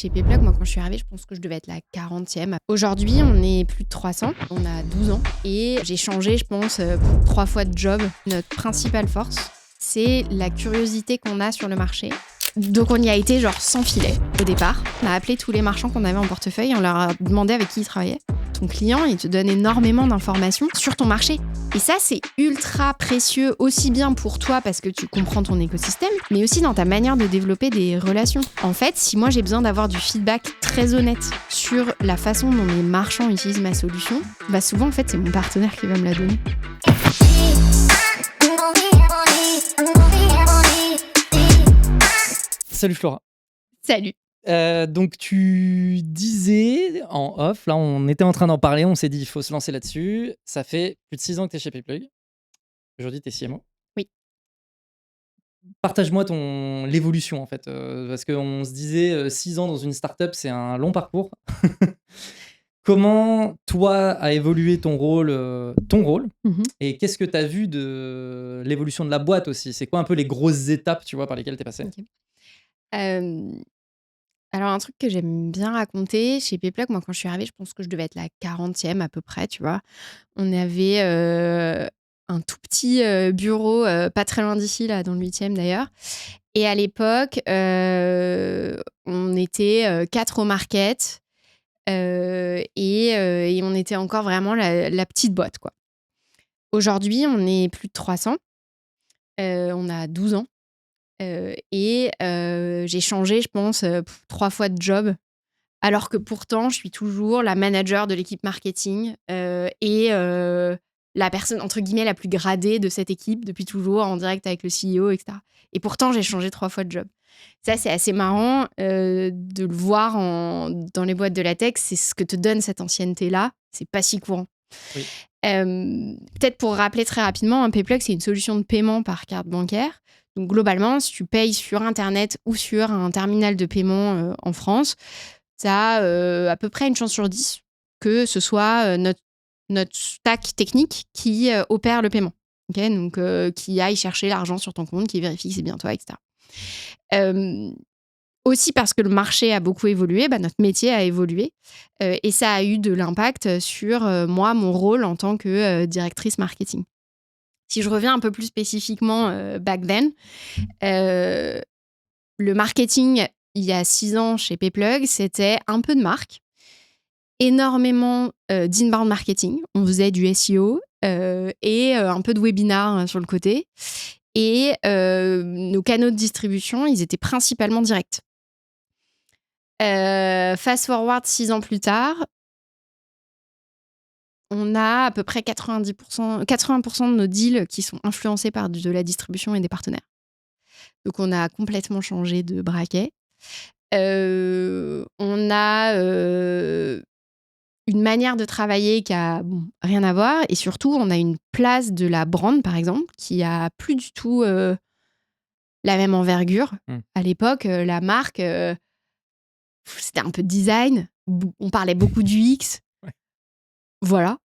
Chez Payplug, moi, quand je suis arrivée, je pense que je devais être la 40e. Aujourd'hui, on est plus de 300. On a 12 ans. Et j'ai changé, je pense, 3 fois de job. Notre principale force, c'est la curiosité qu'on a sur le marché. Donc, on y a été genre sans filet au départ. On a appelé tous les marchands qu'on avait en portefeuille et on leur a demandé avec qui ils travaillaient. Ton client, il te donne énormément d'informations sur ton marché. Et ça, c'est ultra précieux, aussi bien pour toi parce que tu comprends ton écosystème, mais aussi dans ta manière de développer des relations. En fait, si moi j'ai besoin d'avoir du feedback très honnête sur la façon dont mes marchands utilisent ma solution, bah souvent, en fait, c'est mon partenaire qui va me la donner. Salut Flora. Salut. Donc tu disais en off, là on était en train d'en parler, on s'est dit il faut se lancer là-dessus. Ça fait plus de 6 ans que tu es chez Payplug. Aujourd'hui tu es CMO. Oui. Partage-moi l'évolution en fait. Parce qu'on se disait 6 ans dans une startup c'est un long parcours. Comment toi a évolué ton rôle et qu'est-ce que tu as vu de l'évolution de la boîte aussi? C'est quoi un peu les grosses étapes tu vois, par lesquelles tu es passé? Ok. Alors, un truc que j'aime bien raconter, chez Payplug, moi, quand je suis arrivée, je pense que je devais être la 40e à peu près, tu vois. On avait un tout petit bureau, pas très loin d'ici, là, dans le 8e d'ailleurs. Et à l'époque, on était 4 au market et on était encore vraiment la petite boîte, quoi. Aujourd'hui, on est plus de 300. On a 12 ans. Et j'ai changé, je pense, 3 fois de job. Alors que pourtant, je suis toujours la manager de l'équipe marketing et la personne, entre guillemets, la plus gradée de cette équipe depuis toujours, en direct avec le CEO, etc. Et pourtant, j'ai changé 3 fois de job. Ça, c'est assez marrant de le voir dans les boîtes de la tech. C'est ce que te donne cette ancienneté-là. C'est pas si courant. Oui. Peut-être pour rappeler très rapidement, un Payplug, c'est une solution de paiement par carte bancaire. Donc globalement, si tu payes sur Internet ou sur un terminal de paiement en France, tu as à peu près une chance sur 10 que ce soit notre stack technique qui opère le paiement. Okay, donc, qui aille chercher l'argent sur ton compte, qui vérifie que c'est bien toi, etc. Aussi parce que le marché a beaucoup évolué, notre métier a évolué et ça a eu de l'impact sur moi, mon rôle en tant que directrice marketing. Si je reviens un peu plus spécifiquement back then, le marketing, il y a 6 ans chez Payplug, c'était un peu de marque, énormément d'inbound marketing. On faisait du SEO et un peu de webinar sur le côté. Et nos canaux de distribution, ils étaient principalement directs. Fast forward 6 ans plus tard, on a à peu près 80% de nos deals qui sont influencés par de la distribution et des partenaires. Donc, on a complètement changé de braquet. On a une manière de travailler qui a rien à voir. Et surtout, on a une place de la brand, par exemple, qui a plus du tout la même envergure. À l'époque, la marque, c'était un peu de design. On parlait beaucoup du UX. Ouais. Voilà.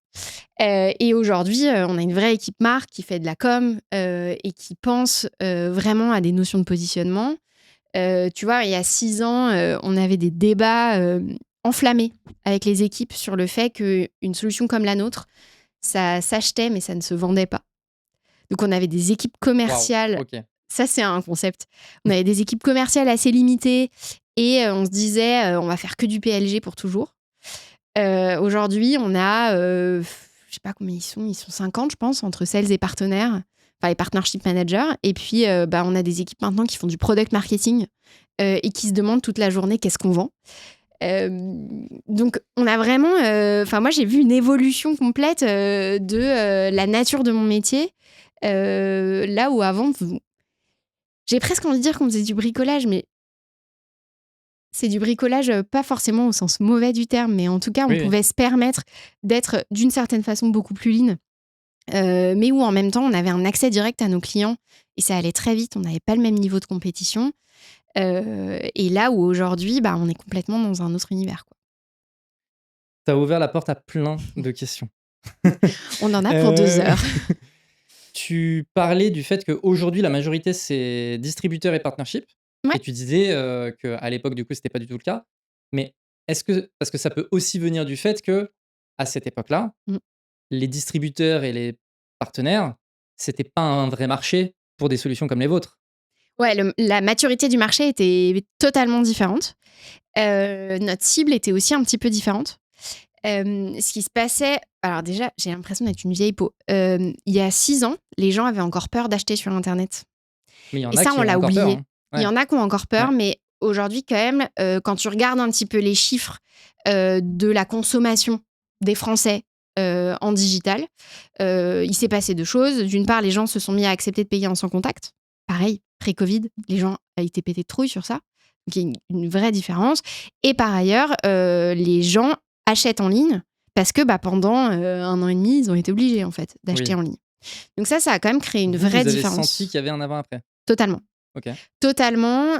Et aujourd'hui, on a une vraie équipe marque qui fait de la com et qui pense vraiment à des notions de positionnement. Tu vois, il y a 6 ans, on avait des débats enflammés avec les équipes sur le fait qu'une solution comme la nôtre, ça s'achetait mais ça ne se vendait pas. Donc, on avait des équipes commerciales. Wow, ok. Ça, c'est un concept. On avait des équipes commerciales assez limitées et on se disait, on va faire que du PLG pour toujours. Aujourd'hui, on a, je sais pas combien ils sont 50, je pense, entre sales et partenaires, enfin les partnership managers. Et puis, on a des équipes maintenant qui font du product marketing et qui se demandent toute la journée qu'est-ce qu'on vend. Donc, on a vraiment, moi, j'ai vu une évolution complète de la nature de mon métier. Là où avant, j'ai presque envie de dire qu'on faisait du bricolage, mais c'est du bricolage, pas forcément au sens mauvais du terme, mais en tout cas, on pouvait se permettre d'être d'une certaine façon beaucoup plus lean, mais où en même temps, on avait un accès direct à nos clients et ça allait très vite. On n'avait pas le même niveau de compétition. Et là où aujourd'hui, on est complètement dans un autre univers, quoi. Tu as ouvert la porte à plein de questions. On en a pour 2 heures. Tu parlais du fait qu'aujourd'hui, la majorité, c'est distributeurs et partnership. Ouais. Et tu disais qu'à l'époque, du coup, c'était pas du tout le cas. Mais parce que ça peut aussi venir du fait que à cette époque-là, Mmh. les distributeurs et les partenaires, c'était pas un vrai marché pour des solutions comme les vôtres. Ouais, la maturité du marché était totalement différente. Notre cible était aussi un petit peu différente. Ce qui se passait alors déjà, j'ai l'impression d'être une vieille peau. Il y a 6 ans, les gens avaient encore peur d'acheter sur internet Mais il y en et a ça, qui on ont l'a encore peur, oublié. hein. Il y Ouais, en a qui ont encore peur, ouais, mais aujourd'hui quand même, quand tu regardes un petit peu les chiffres, de la consommation des Français, en digital, il s'est passé 2 choses. D'une part, les gens se sont mis à accepter de payer en sans contact. Pareil, pré-covid, les gens étaient pétés de trouille sur ça. Donc il y a une vraie différence et par ailleurs, les gens achètent en ligne parce que, pendant, 1 an et demi, ils ont été obligés, en fait, d'acheter oui. en ligne. Donc ça a quand même créé une Vous, vraie vous avez senti différence. qu'il y avait un avant-après? Totalement. OK. Totalement,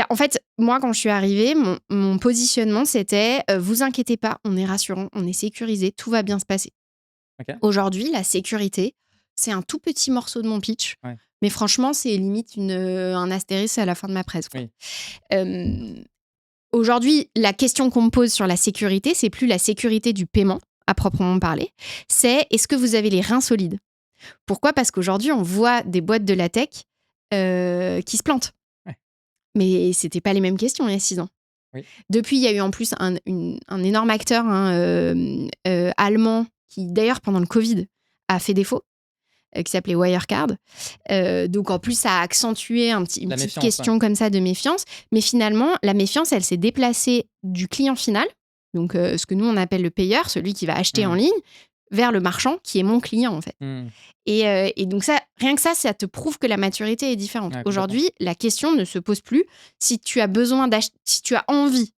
en fait, moi, quand je suis arrivée, mon positionnement, c'était, «Vous inquiétez pas, on est rassurant, on est sécurisé, tout va bien se passer». OK. Aujourd'hui, la sécurité, c'est un tout petit morceau de mon pitch, Ouais. mais franchement, c'est limite un astérisque à la fin de ma presse, quoi. Oui. Hem, Aujourd'hui, la question qu'on me pose sur la sécurité, c'est plus la sécurité du paiement, à proprement parler, c'est: «Est-ce que vous avez les reins solides?» Pourquoi? Parce qu'aujourd'hui, on voit des boîtes de la tech, qui se plantent. Ouais. Mais c'était pas les mêmes questions il y a 6 ans. Oui. Depuis, il y a eu en plus un énorme acteur, hein, allemand qui d'ailleurs pendant le Covid a fait défaut, qui s'appelait Wirecard. Donc en plus, ça a accentué une La petite méfiance, ouais. question comme ça de méfiance. Mais finalement, la méfiance, elle s'est déplacée du client final, donc ce que nous on appelle le payeur, celui qui va acheter en Mmh. ligne, vers le marchand qui est mon client en fait. Mmh. Et donc ça, rien que ça te prouve que la maturité est différente. Ouais, complètement. Aujourd'hui, la question ne se pose plus. Si tu as besoin si tu as envie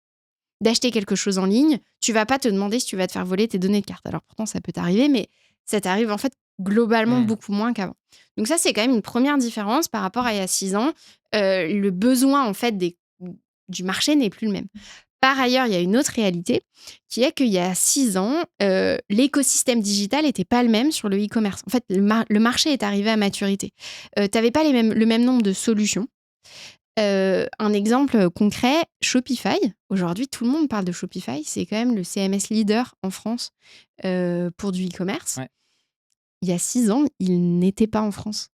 d'acheter quelque chose en ligne, tu vas pas te demander si tu vas te faire voler tes données de carte. Alors pourtant, ça peut t'arriver, mais ça t'arrive en fait globalement Mmh. beaucoup moins qu'avant. Donc ça, c'est quand même une première différence par rapport à il y a 6 ans. Le besoin en fait du marché n'est plus le même. Par ailleurs, il y a une autre réalité qui est qu'il y a 6 ans, l'écosystème digital n'était pas le même sur le e-commerce. En fait, le marché est arrivé à maturité. Tu n'avais pas le même nombre de solutions. Un exemple concret, Shopify. Aujourd'hui, tout le monde parle de Shopify. C'est quand même le CMS leader en France pour du e-commerce. Ouais. Il y a 6 ans, il n'était pas en France.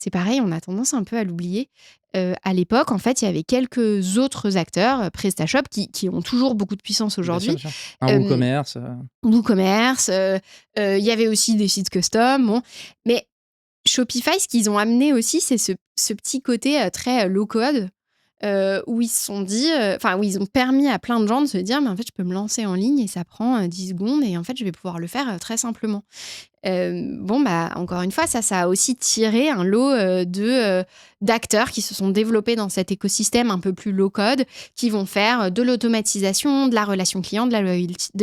C'est pareil, on a tendance un peu à l'oublier. À l'époque, en fait, il y avait quelques autres acteurs, PrestaShop, qui ont toujours beaucoup de puissance Bien sûr, aujourd'hui. bien sûr. Un Euh, WooCommerce, WooCommerce, il y avait aussi des sites custom. Bon. Mais Shopify, ce qu'ils ont amené aussi, c'est ce petit côté très low-code, où ils se sont dit, où ils ont permis à plein de gens de se dire, mais en fait, je peux me lancer en ligne et ça prend 10 secondes et en fait, je vais pouvoir le faire très simplement. Encore une fois, ça a aussi tiré un lot d'acteurs qui se sont développés dans cet écosystème un peu plus low-code, qui vont faire de l'automatisation, de la relation client, de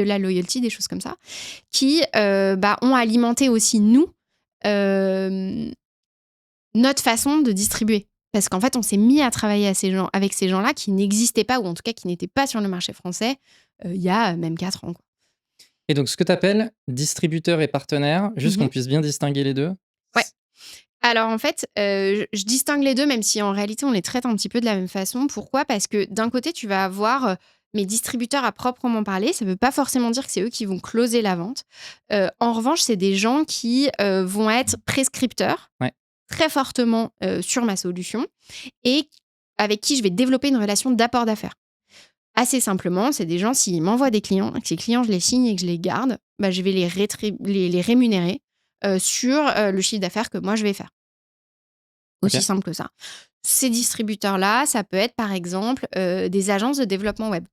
la loyalty, des choses comme ça, qui ont alimenté aussi euh, notre façon de distribuer. Parce qu'en fait, on s'est mis à travailler avec ces gens-là qui n'existaient pas, ou en tout cas qui n'étaient pas sur le marché français il y a même 4 ans, quoi. et donc ce que tu appelles distributeur et partenaire, juste qu'on Mhm. puisse bien distinguer les 2? Ouais. Alors en fait, je distingue les deux, même si en réalité on les traite un petit peu de la même façon. Pourquoi? Parce que d'un côté, tu vas avoir mes distributeurs à proprement parler. Ça ne veut pas forcément dire que c'est eux qui vont closer la vente. En revanche, c'est des gens qui vont être prescripteurs Ouais. très fortement sur ma solution et avec qui je vais développer une relation d'apport d'affaires. Assez simplement, c'est des gens, s'ils m'envoient des clients, que ces clients, je les signe et que je les garde, je vais les rémunérer sur le chiffre d'affaires que moi, je vais faire. Aussi OK. simple que ça. Ces distributeurs-là, ça peut être par exemple des agences de développement web.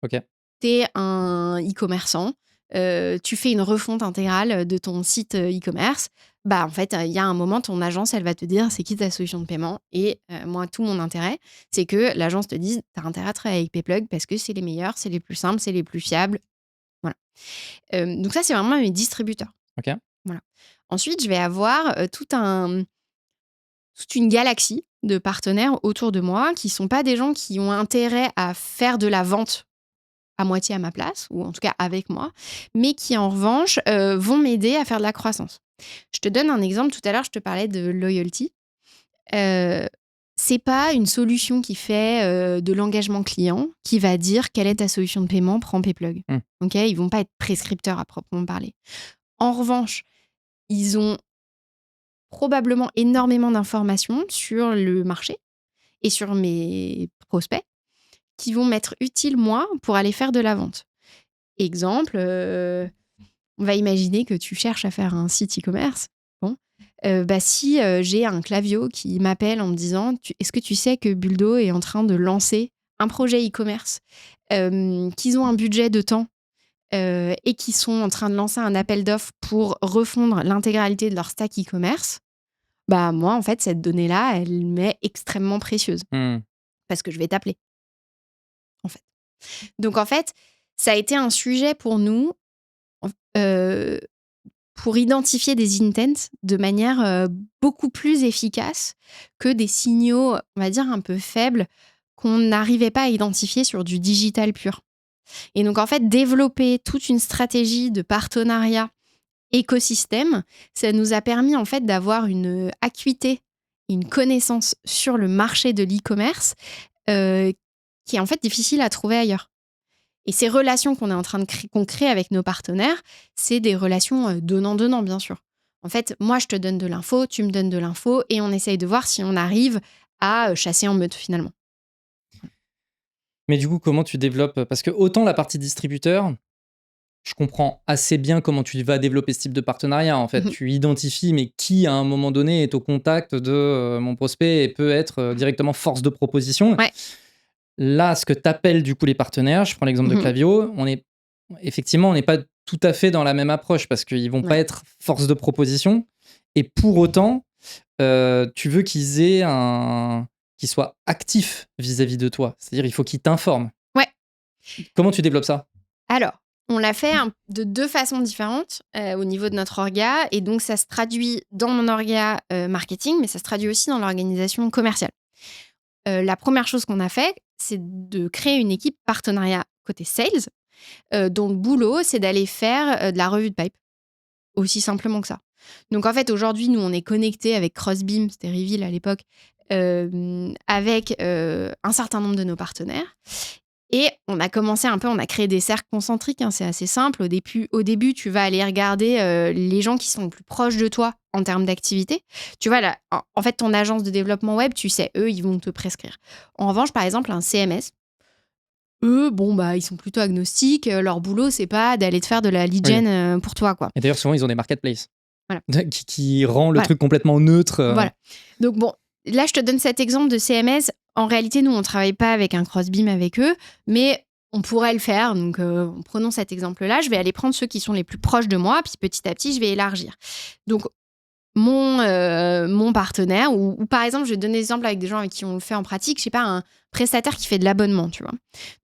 OK. Tu es un e-commerçant, tu fais une refonte intégrale de ton site e-commerce. En fait, il y a un moment, ton agence, elle va te dire c'est qui ta solution de paiement. Et moi, tout mon intérêt, c'est que l'agence te dise tu as intérêt à travailler avec Payplug parce que c'est les meilleurs, c'est les plus simples, c'est les plus fiables. Voilà. Donc, ça, c'est vraiment mes distributeurs. OK. Voilà. Ensuite, je vais avoir toute une galaxie de partenaires autour de moi qui ne sont pas des gens qui ont intérêt à faire de la vente à moitié à ma place, ou en tout cas avec moi, mais qui en revanche vont m'aider à faire de la croissance. Je te donne un exemple. Tout à l'heure, je te parlais de loyalty. Euh, c'est pas une solution qui fait de l'engagement client qui va dire quelle est ta solution de paiement, prends Payplug. Ok, ils vont pas être prescripteurs à proprement parler. En revanche, ils ont probablement énormément d'informations sur le marché et sur mes prospects qui vont m'être utiles, moi, pour aller faire de la vente. Exemple, on va imaginer que tu cherches à faire un site e-commerce. Bon, si j'ai un Klaviyo qui m'appelle en me disant est-ce que tu sais que Buldo est en train de lancer un projet e-commerce, qu'ils ont un budget de temps et qu'ils sont en train de lancer un appel d'offres pour refondre l'intégralité de leur stack e-commerce, bah moi, en fait, cette donnée-là, elle m'est extrêmement précieuse parce que je vais t'appeler, en fait. Donc, en fait, ça a été un sujet pour nous pour identifier des intents de manière beaucoup plus efficace que des signaux, on va dire, un peu faibles qu'on n'arrivait pas à identifier sur du digital pur. Et donc, en fait, développer toute une stratégie de partenariat écosystème, ça nous a permis, en fait, d'avoir une acuité, une connaissance sur le marché de l'e-commerce qui est, en fait, difficile à trouver ailleurs. Et ces relations qu'on est en train de qu'on crée avec nos partenaires, c'est des relations donnant-donnant, bien sûr. En fait, moi, je te donne de l'info, tu me donnes de l'info, et on essaye de voir si on arrive à chasser en meute, finalement. Mais du coup, comment tu développes? Parce que autant la partie distributeur, je comprends assez bien comment tu vas développer ce type de partenariat. En fait, tu identifies, mais qui, à un moment donné, est au contact de mon prospect et peut être directement force de proposition. Ouais. Là, ce que tu appelles du coup les partenaires, je prends l'exemple de Klaviyo, on n'est pas tout à fait dans la même approche parce qu'ils vont pas être force de proposition. Et pour autant, tu veux qu'ils soient actifs vis-à-vis de toi. C'est-à-dire, il faut qu'ils t'informent. Ouais. Comment tu développes ça? Alors, on l'a fait de deux façons différentes au niveau de notre orga. Et donc, ça se traduit dans mon orga marketing, mais ça se traduit aussi dans l'organisation commerciale. La première chose qu'on a fait, c'est de créer une équipe partenariat côté sales, dont le boulot, c'est d'aller faire de la revue de pipe. Aussi simplement que ça. Donc, en fait, aujourd'hui, nous, on est connectés avec Crossbeam, c'était Reveal à l'époque, avec un certain nombre de nos partenaires. Et on a commencé un peu, on a créé des cercles concentriques, c'est assez simple. Au début, tu vas aller regarder les gens qui sont le plus proches de toi en termes d'activité. Tu vois, là, en fait, ton agence de développement web, tu sais, eux, ils vont te prescrire. En revanche, par exemple, un CMS, eux, ils sont plutôt agnostiques. Leur boulot, c'est pas d'aller te faire de la lead gen pour toi, quoi. Et d'ailleurs, souvent, ils ont des marketplaces. Voilà. qui rend le truc complètement neutre. Voilà. Donc, là, je te donne cet exemple de CMS. En réalité, nous, on ne travaille pas avec un Crossbeam avec eux, mais on pourrait le faire. Donc, prenons cet exemple-là. Je vais aller prendre ceux qui sont les plus proches de moi, puis petit à petit, je vais élargir. Donc, mon partenaire, ou par exemple, je vais te donner des exemples avec des gens avec qui on le fait en pratique, je sais pas, un prestataire qui fait de l'abonnement, tu vois.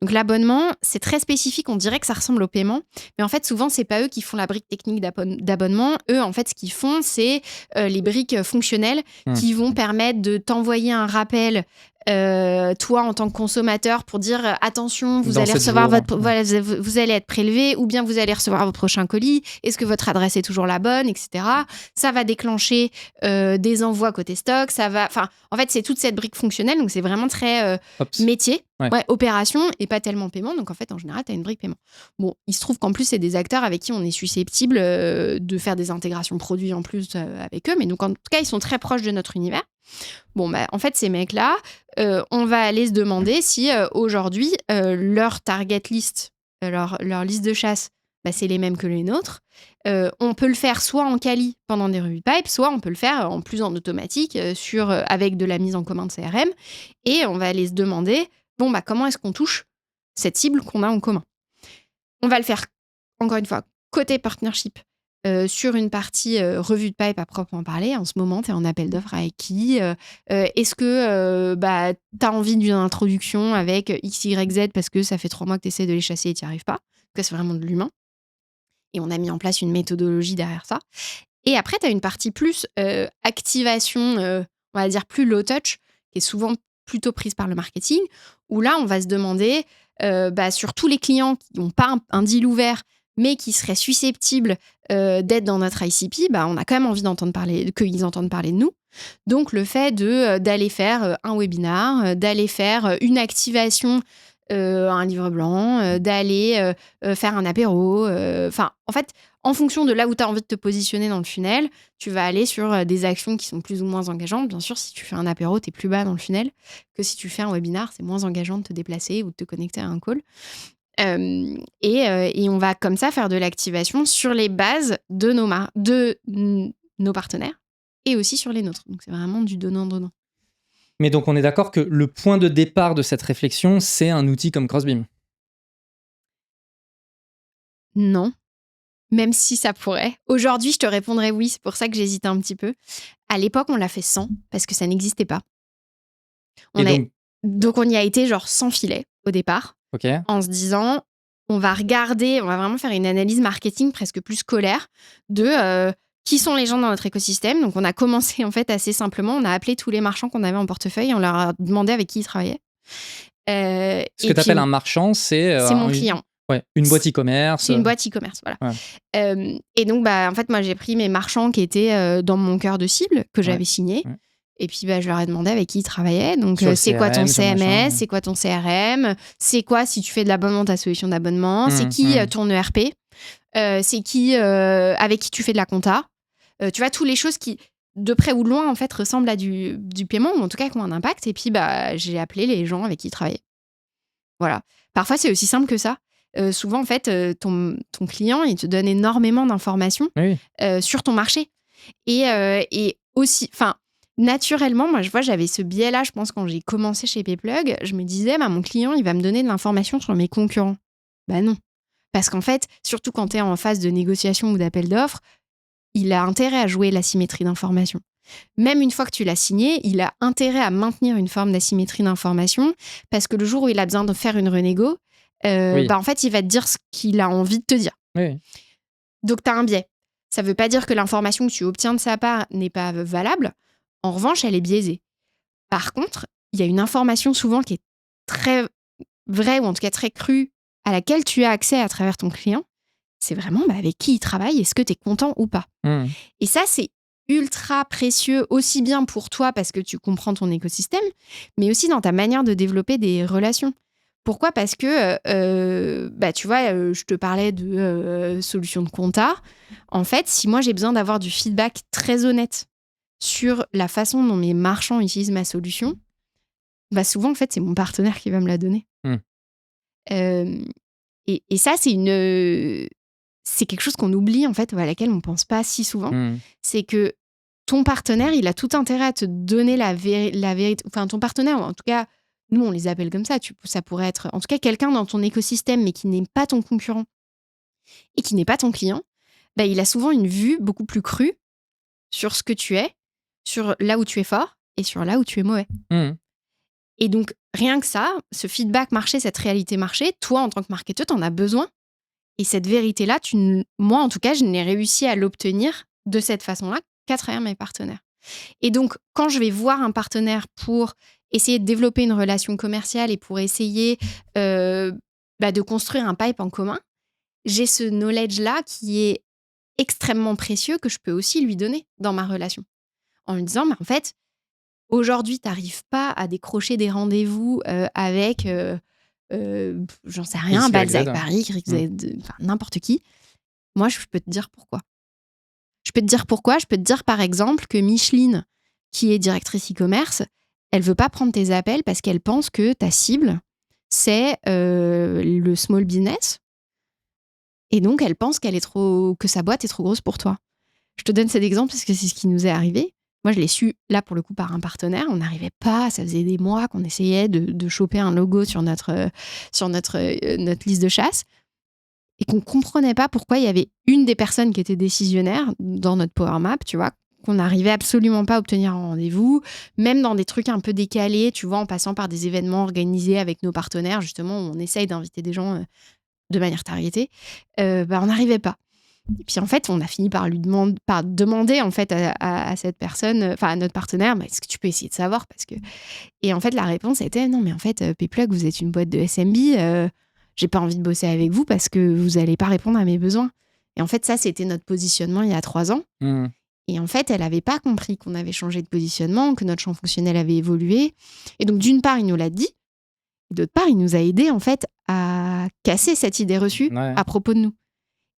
Donc l'abonnement, c'est très spécifique, on dirait que ça ressemble au paiement, mais en fait, souvent, c'est pas eux qui font la brique technique d'abonnement. Eux, en fait, ce qu'ils font, c'est les briques fonctionnelles qui vont permettre de t'envoyer un rappel toi en tant que consommateur pour dire attention, vous allez recevoir vous allez être prélevé, ou bien vous allez recevoir votre prochain colis, est-ce que votre adresse est toujours la bonne, etc. Ça va déclencher des envois côté stock, en fait c'est toute cette brique fonctionnelle, donc c'est vraiment très métier, opération et pas tellement paiement. Donc en fait en général tu as une brique paiement. Bon, il se trouve qu'en plus c'est des acteurs avec qui on est susceptible de faire des intégrations produits en plus avec eux, mais donc en tout cas ils sont très proches de notre univers. Bon, en fait, ces mecs-là, on va aller se demander si aujourd'hui, leur target list, leur liste de chasse, c'est les mêmes que les nôtres. On peut le faire soit en quali pendant des revues de pipe, soit on peut le faire en plus en automatique avec de la mise en commun de CRM. Et on va aller se demander, comment est-ce qu'on touche cette cible qu'on a en commun? On va le faire, encore une fois, côté partnership. Sur une partie revue de pipe à proprement parler. En ce moment, tu es en appel d'offres avec qui? Est-ce que tu as envie d'une introduction avec X, Y, Z parce que ça fait 3 mois que tu essaies de les chasser et tu n'y arrives pas? Donc, c'est vraiment de l'humain. Et on a mis en place une méthodologie derrière ça. Et après, tu as une partie plus activation, on va dire plus low touch, qui est souvent plutôt prise par le marketing, où là, on va se demander sur tous les clients qui n'ont pas un deal ouvert, mais qui seraient susceptibles d'être dans notre ICP, on a quand même envie qu'ils entendent parler de nous. Donc, le fait d'aller faire un webinar, d'aller faire une activation, un livre blanc, d'aller faire un apéro. Enfin, en fait, en fonction de là où tu as envie de te positionner dans le funnel, tu vas aller sur des actions qui sont plus ou moins engageantes. Bien sûr, si tu fais un apéro, tu es plus bas dans le funnel que si tu fais un webinar. C'est moins engageant de te déplacer ou de te connecter à un call. Et on va comme ça faire de l'activation sur les bases de nos partenaires et aussi sur les nôtres. Donc, c'est vraiment du donnant-donnant. Mais donc, on est d'accord que le point de départ de cette réflexion, c'est un outil comme Crossbeam. Non. Même si ça pourrait. Aujourd'hui, je te répondrais oui. C'est pour ça que j'hésitais un petit peu. À l'époque, on l'a fait sans, parce que ça n'existait pas. Donc, on y a été genre sans filet au départ, en se disant, on va vraiment faire une analyse marketing presque plus scolaire de qui sont les gens dans notre écosystème. Donc, on a commencé en fait assez simplement. On a appelé tous les marchands qu'on avait en portefeuille et on leur a demandé avec qui ils travaillaient. Ce que tu appelles un marchand, c'est mon client. Ouais, une boîte e-commerce. C'est une boîte e-commerce, voilà. Ouais. Et donc, en fait, moi, j'ai pris mes marchands qui étaient dans mon cœur de cible, que j'avais signé. Ouais. Et puis, je leur ai demandé avec qui ils travaillaient. Donc, c'est quoi ton CMS, c'est quoi ton CRM, c'est quoi, si tu fais de l'abonnement, ta solution d'abonnement, c'est qui ton ERP, c'est qui avec qui tu fais de la compta. Tu vois, toutes les choses qui, de près ou de loin, en fait, ressemblent à du paiement, ou en tout cas, qui ont un impact. Et puis, j'ai appelé les gens avec qui ils travaillaient. Voilà. Parfois, c'est aussi simple que ça. Souvent, en fait, ton client, il te donne énormément d'informations sur ton marché. Et aussi, naturellement, moi, j'avais ce biais-là, je pense, quand j'ai commencé chez Payplug, je me disais, mon client, il va me donner de l'information sur mes concurrents. Non. Parce qu'en fait, surtout quand tu es en phase de négociation ou d'appel d'offres, il a intérêt à jouer l'asymétrie d'information. Même une fois que tu l'as signé, il a intérêt à maintenir une forme d'asymétrie d'information parce que le jour où il a besoin de faire une renégo, en fait, il va te dire ce qu'il a envie de te dire. Oui. Donc, tu as un biais. Ça ne veut pas dire que l'information que tu obtiens de sa part n'est pas valable. En revanche, elle est biaisée. Par contre, il y a une information souvent qui est très vraie ou en tout cas très crue à laquelle tu as accès à travers ton client. C'est vraiment avec qui il travaille, est-ce que tu es content ou pas. Et ça, c'est ultra précieux aussi bien pour toi parce que tu comprends ton écosystème, mais aussi dans ta manière de développer des relations. Pourquoi ? Parce que, tu vois, je te parlais de solutions de compta. En fait, si moi, j'ai besoin d'avoir du feedback très honnête sur la façon dont mes marchands utilisent ma solution, souvent, en fait, c'est mon partenaire qui va me la donner. Et ça, c'est quelque chose qu'on oublie, en fait, à laquelle on ne pense pas si souvent. C'est que ton partenaire, il a tout intérêt à te donner la vérité. Enfin, ton partenaire, en tout cas, nous, on les appelle comme ça. Ça pourrait être, en tout cas, quelqu'un dans ton écosystème, mais qui n'est pas ton concurrent et qui n'est pas ton client. Il a souvent une vue beaucoup plus crue sur ce que tu es, sur là où tu es fort et sur là où tu es mauvais. Et donc, rien que ça, ce feedback marché, cette réalité marché, toi, en tant que marketeur, tu en as besoin. Et cette vérité-là, moi, en tout cas, je n'ai réussi à l'obtenir de cette façon-là qu'à travers mes partenaires. Et donc, quand je vais voir un partenaire pour essayer de développer une relation commerciale et pour essayer de construire un pipe en commun, j'ai ce knowledge-là qui est extrêmement précieux que je peux aussi lui donner dans ma relation. En lui disant, en fait, aujourd'hui, tu n'arrives pas à décrocher des rendez-vous avec... j'en sais rien, Balzac Paris, n'importe qui. Moi, je peux te dire pourquoi. Je peux te dire, par exemple, que Micheline, qui est directrice e-commerce, elle veut pas prendre tes appels parce qu'elle pense que ta cible, c'est le small business. Et donc, elle pense que sa boîte est trop grosse pour toi. Je te donne cet exemple parce que c'est ce qui nous est arrivé. Moi, je l'ai su, là, pour le coup, par un partenaire. On n'arrivait pas, ça faisait des mois qu'on essayait de choper un logo sur notre liste de chasse et qu'on ne comprenait pas pourquoi il y avait une des personnes qui était décisionnaire dans notre Power Map, tu vois, qu'on n'arrivait absolument pas à obtenir un rendez-vous, même dans des trucs un peu décalés, tu vois, en passant par des événements organisés avec nos partenaires, justement, où on essaye d'inviter des gens de manière targetée, on n'arrivait pas. Et puis en fait, on a fini par demander en fait à cette personne, à notre partenaire, est-ce que tu peux essayer de savoir parce que... Et en fait, la réponse était non, mais en fait, Payplug, vous êtes une boîte de SMB, j'ai pas envie de bosser avec vous parce que vous allez pas répondre à mes besoins. Et en fait, ça, c'était notre positionnement il y a 3 ans. Et en fait, elle n'avait pas compris qu'on avait changé de positionnement, que notre champ fonctionnel avait évolué. Et donc, d'une part, il nous l'a dit. Et d'autre part, il nous a aidés, en fait, à casser cette idée reçue à propos de nous.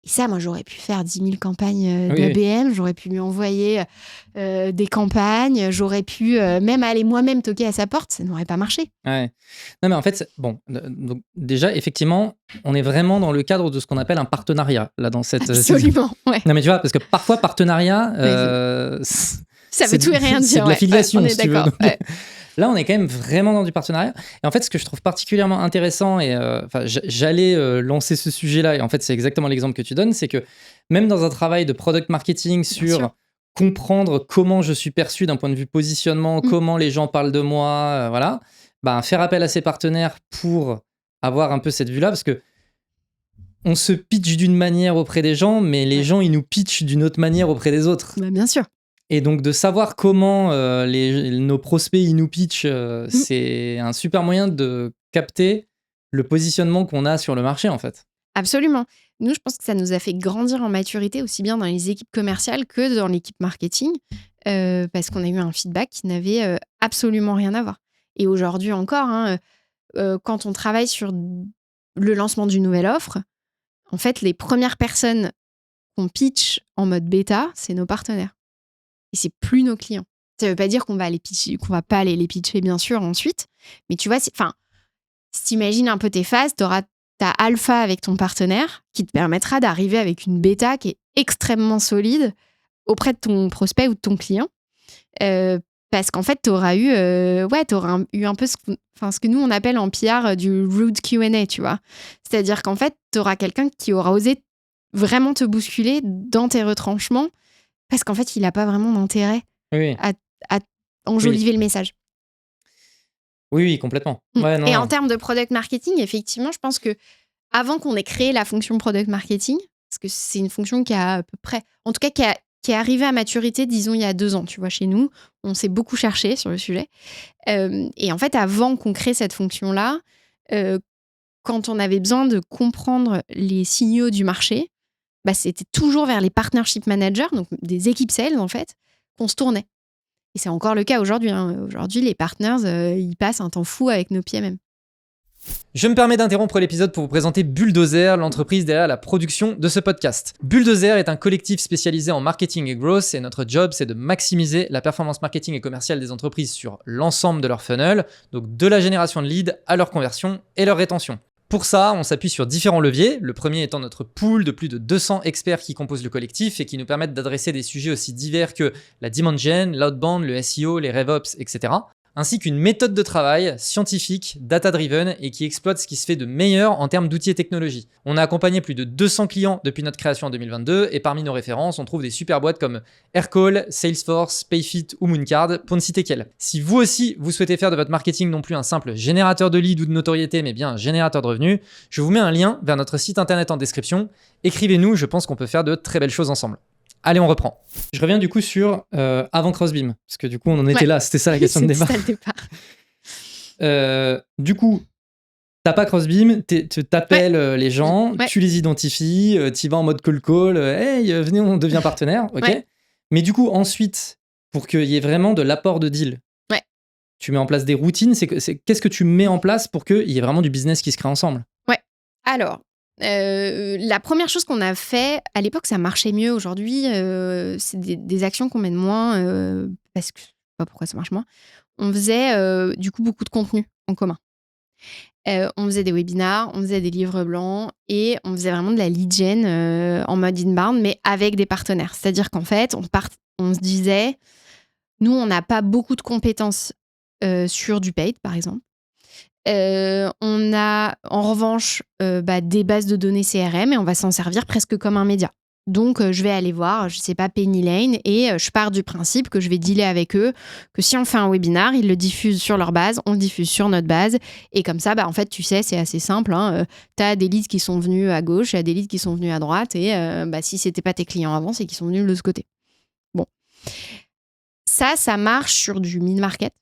Et ça, moi, j'aurais pu faire 10 000 campagnes d'ABM, j'aurais pu lui envoyer des campagnes, j'aurais pu même aller moi-même toquer à sa porte, ça n'aurait pas marché. Ouais. Non, mais en fait, bon, donc déjà, effectivement, on est vraiment dans le cadre de ce qu'on appelle un partenariat, là, dans cette... Absolument, ouais. Non, mais tu vois, parce que parfois, partenariat... ça veut tout et rien dire. C'est de l'affiliation, on est si tu veux. d'accord. Donc, là, on est quand même vraiment dans du partenariat. Et en fait, ce que je trouve particulièrement intéressant, et j'allais lancer ce sujet-là, et en fait, c'est exactement l'exemple que tu donnes, c'est que même dans un travail de product marketing sur comprendre comment je suis perçu d'un point de vue positionnement, comment les gens parlent de moi, voilà, faire appel à ses partenaires pour avoir un peu cette vue-là, parce que on se pitch d'une manière auprès des gens, mais les gens, ils nous pitchent d'une autre manière auprès des autres. Bah, bien sûr. Et donc, de savoir comment nos prospects ils nous pitchent, c'est un super moyen de capter le positionnement qu'on a sur le marché, en fait. Absolument. Nous, je pense que ça nous a fait grandir en maturité, aussi bien dans les équipes commerciales que dans l'équipe marketing, parce qu'on a eu un feedback qui n'avait absolument rien à voir. Et aujourd'hui encore, quand on travaille sur le lancement d'une nouvelle offre, en fait, les premières personnes qu'on pitch en mode bêta, c'est nos partenaires. Et c'est plus nos clients. Ça veut pas dire qu'on va pas aller les pitcher, bien sûr, ensuite. Mais tu vois, si t'imagines un peu tes phases, t'auras ta alpha avec ton partenaire qui te permettra d'arriver avec une bêta qui est extrêmement solide auprès de ton prospect ou de ton client. Parce qu'en fait, t'auras eu un peu ce que nous, on appelle en PR du rude Q&A, tu vois. C'est-à-dire qu'en fait, t'auras quelqu'un qui aura osé vraiment te bousculer dans tes retranchements parce qu'en fait, il n'a pas vraiment d'intérêt à enjoliver le message. Oui, complètement. Ouais, non, et en termes de product marketing, effectivement, je pense que avant qu'on ait créé la fonction product marketing, parce que c'est une fonction qui a à peu près, en tout cas qui est arrivée à maturité, disons, il y a 2 ans, tu vois, chez nous, on s'est beaucoup cherché sur le sujet. Et en fait, avant qu'on crée cette fonction-là, quand on avait besoin de comprendre les signaux du marché, c'était toujours vers les partnership managers, donc des équipes sales, en fait, qu'on se tournait. Et c'est encore le cas aujourd'hui. Aujourd'hui, les partners, ils passent un temps fou avec nos PMM. Je me permets d'interrompre l'épisode pour vous présenter Bulldozer, l'entreprise derrière la production de ce podcast. Bulldozer est un collectif spécialisé en marketing et growth et notre job, c'est de maximiser la performance marketing et commerciale des entreprises sur l'ensemble de leur funnel, donc de la génération de leads à leur conversion et leur rétention. Pour ça, on s'appuie sur différents leviers, le premier étant notre pool de plus de 200 experts qui composent le collectif et qui nous permettent d'adresser des sujets aussi divers que la demand gen, l'outbound, le SEO, les RevOps, etc. Ainsi qu'une méthode de travail scientifique, data-driven et qui exploite ce qui se fait de meilleur en termes d'outils et technologies. On a accompagné plus de 200 clients depuis notre création en 2022 et parmi nos références, on trouve des super boîtes comme Aircall, Salesforce, Payfit ou Mooncard, pour ne citer qu'elles. Si vous aussi, vous souhaitez faire de votre marketing non plus un simple générateur de leads ou de notoriété, mais bien un générateur de revenus, je vous mets un lien vers notre site internet en description. Écrivez-nous, je pense qu'on peut faire de très belles choses ensemble. Allez, on reprend. Je reviens du coup sur avant Crossbeam, parce que du coup, on en était là, c'était ça la question de départ. Du coup, t'as pas Crossbeam, t'appelles les gens, tu les identifies, t'y vas en mode call, hey, venez, on devient partenaire, ok. Mais du coup, ensuite, pour qu'il y ait vraiment de l'apport de deal, tu mets en place des routines, qu'est-ce que tu mets en place pour qu'il y ait vraiment du business qui se crée ensemble? Ouais, alors... la première chose qu'on a fait, à l'époque ça marchait mieux, aujourd'hui c'est des actions qu'on mène moins parce que je sais pas pourquoi ça marche moins. On faisait du coup beaucoup de contenu en commun. On faisait des webinars, on faisait des livres blancs et on faisait vraiment de la lead gen en mode inbound mais avec des partenaires. C'est-à-dire qu'en fait on se disait, nous on n'a pas beaucoup de compétences sur du paid par exemple. On a en revanche des bases de données CRM et on va s'en servir presque comme un média. Donc, je vais aller voir, je sais pas, Penny Lane et je pars du principe que je vais dealer avec eux, que si on fait un webinar, ils le diffusent sur leur base, on le diffuse sur notre base. Et comme ça, en fait, tu sais, c'est assez simple. Tu as des leads qui sont venus à gauche, il y a des leads qui sont venus à droite. Et si c'était pas tes clients avant, c'est qu'ils sont venus de l'autre côté. Bon. Ça marche sur du mid-market,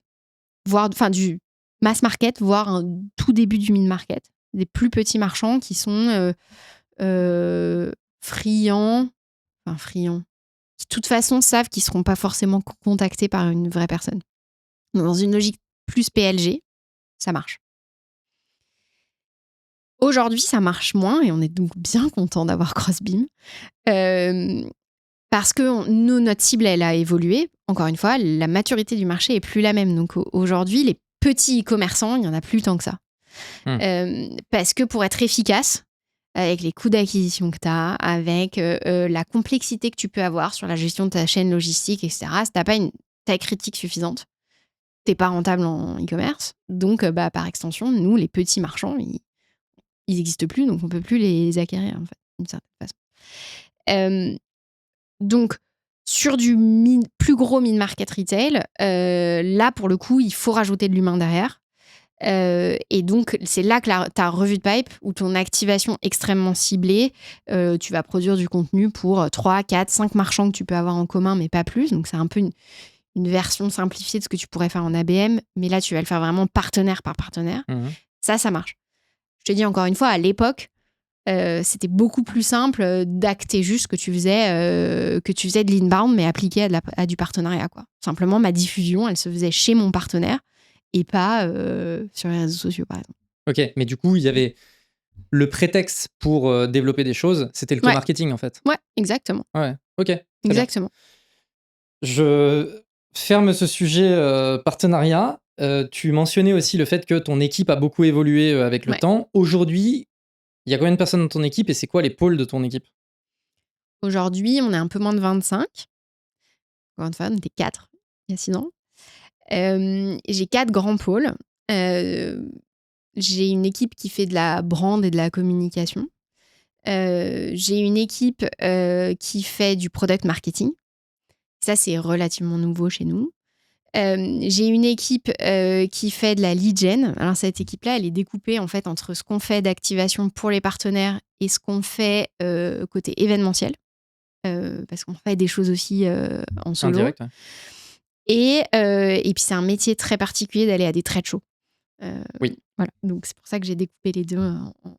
voire du mass market, voire un tout début du mid-market. Des plus petits marchands qui sont friands, qui de toute façon savent qu'ils ne seront pas forcément contactés par une vraie personne. Donc, dans une logique plus PLG, ça marche. Aujourd'hui, ça marche moins et on est donc bien content d'avoir Crossbeam. Parce que notre cible, elle a évolué. Encore une fois, la maturité du marché est plus la même. Donc aujourd'hui, les petits e-commerçants, il n'y en a plus tant que ça. Parce que pour être efficace, avec les coûts d'acquisition que tu as, avec la complexité que tu peux avoir sur la gestion de ta chaîne logistique, etc., si tu n'as pas une taille critique suffisante, tu n'es pas rentable en e-commerce. Donc, par extension, nous, les petits marchands, ils n'existent plus, donc on ne peut plus les acquérir, en fait, d'une certaine façon. Donc, sur du plus gros mid-market retail, là, pour le coup, il faut rajouter de l'humain derrière. Et donc, c'est là que ta revue de pipe ou ton activation extrêmement ciblée, tu vas produire du contenu pour 3, 4, 5 marchands que tu peux avoir en commun, mais pas plus. Donc, c'est un peu une version simplifiée de ce que tu pourrais faire en ABM. Mais là, tu vas le faire vraiment partenaire par partenaire. Ça marche. Je te dis encore une fois, à l'époque, c'était beaucoup plus simple d'acter juste que tu faisais de l'inbound, mais appliqué à du partenariat, quoi. Simplement, ma diffusion, elle se faisait chez mon partenaire et pas sur les réseaux sociaux, par exemple. Ok, mais du coup, il y avait le prétexte pour développer des choses, c'était le co-marketing, en fait. Ouais, exactement. Ouais, ok. Exactement. Je ferme ce sujet partenariat. Tu mentionnais aussi le fait que ton équipe a beaucoup évolué avec le temps. Aujourd'hui, il y a combien de personnes dans ton équipe et c'est quoi les pôles de ton équipe? Aujourd'hui, on est un peu moins de 25. Encore une fois, on était 4 il y a 6 ans. J'ai 4 grands pôles. J'ai une équipe qui fait de la brand et de la communication. J'ai une équipe qui fait du product marketing. Ça, c'est relativement nouveau chez nous. J'ai une équipe qui fait de la lead gen. Alors, cette équipe-là, elle est découpée en fait entre ce qu'on fait d'activation pour les partenaires et ce qu'on fait côté événementiel. Parce qu'on fait des choses aussi en solo. Indirect, ouais. Et puis, c'est un métier très particulier d'aller à des trade shows. Oui. Voilà. Donc, c'est pour ça que j'ai découpé les deux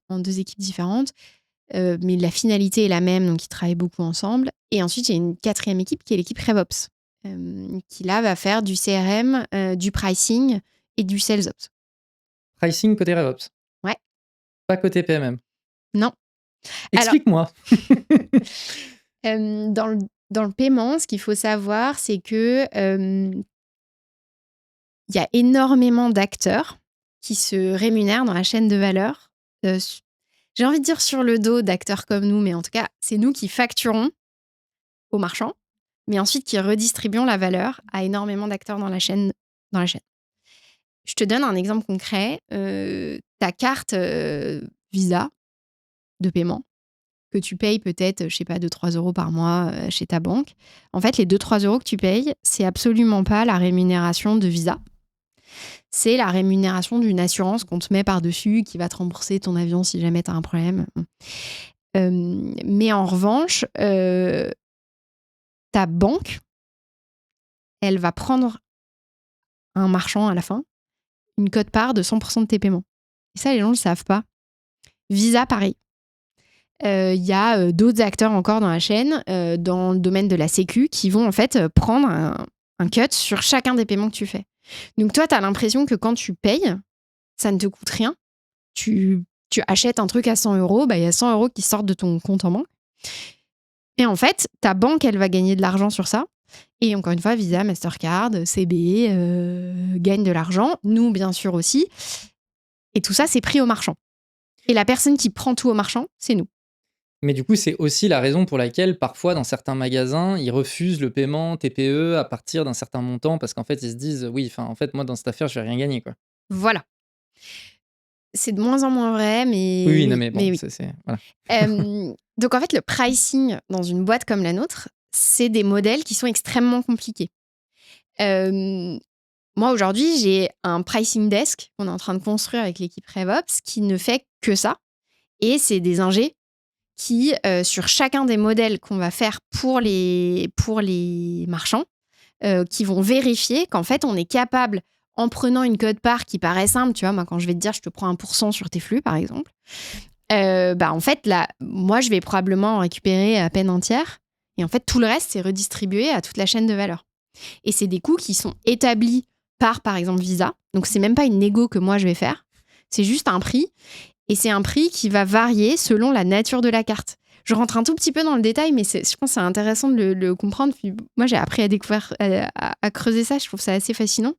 en 2 équipes différentes. Mais la finalité est la même, donc ils travaillent beaucoup ensemble. Et ensuite, j'ai une 4e équipe qui est l'équipe RevOps, qui là va faire du CRM, du pricing et du SalesOps. Pricing côté RevOps? Ouais. Pas côté PMM? Non. Explique-moi. Dans le paiement, ce qu'il faut savoir, c'est que y a énormément d'acteurs qui se rémunèrent dans la chaîne de valeur. J'ai envie de dire sur le dos d'acteurs comme nous, mais en tout cas, c'est nous qui facturons aux marchands, mais ensuite qui redistribuons la valeur à énormément d'acteurs dans la chaîne. Je te donne un exemple concret. Ta carte Visa de paiement, que tu payes peut-être, je sais pas, 2-3 € par mois chez ta banque. En fait, les 2-3 € que tu payes, c'est absolument pas la rémunération de Visa. C'est la rémunération d'une assurance qu'on te met par-dessus, qui va te rembourser ton avion si jamais tu as un problème. Mais en revanche, ta banque, elle va prendre un marchand à la fin, une quote-part de 100% de tes paiements. Et ça, les gens ne le savent pas. Visa, pareil. Il y a d'autres acteurs encore dans la chaîne, dans le domaine de la sécu, qui vont en fait prendre un cut sur chacun des paiements que tu fais. Donc toi, tu as l'impression que quand tu payes, ça ne te coûte rien. Tu achètes un truc à 100 €, il y a 100 € qui sortent de ton compte en banque. Et en fait, ta banque, elle va gagner de l'argent sur ça. Et encore une fois, Visa, Mastercard, CB gagnent de l'argent. Nous, bien sûr aussi. Et tout ça, c'est pris au marchand. Et la personne qui prend tout au marchand, c'est nous. Mais du coup, c'est aussi la raison pour laquelle, parfois, dans certains magasins, ils refusent le paiement TPE à partir d'un certain montant parce qu'en fait, ils se disent oui, en fait, moi, dans cette affaire, je vais rien gagner, quoi. Voilà. C'est de moins en moins vrai, mais. Oui, non, mais bon, oui. Voilà. Donc, en fait, le pricing dans une boîte comme la nôtre, c'est des modèles qui sont extrêmement compliqués. Moi, aujourd'hui, j'ai un pricing desk qu'on est en train de construire avec l'équipe RevOps qui ne fait que ça. Et c'est des ingés qui, sur chacun des modèles qu'on va faire pour les marchands, qui vont vérifier qu'en fait, on est capable, en prenant une quote-part qui paraît simple, tu vois, moi, quand je vais te dire, je te prends 1% sur tes flux, par exemple, en fait, là, moi, je vais probablement en récupérer à peine un tiers. Et en fait, tout le reste, c'est redistribué à toute la chaîne de valeur. Et c'est des coûts qui sont établis par exemple, Visa. Donc, c'est même pas une négo que moi, je vais faire. C'est juste un prix. Et c'est un prix qui va varier selon la nature de la carte. Je rentre un tout petit peu dans le détail, mais je pense que c'est intéressant de le comprendre. Puis, moi, j'ai appris à découvrir, à creuser ça. Je trouve ça assez fascinant.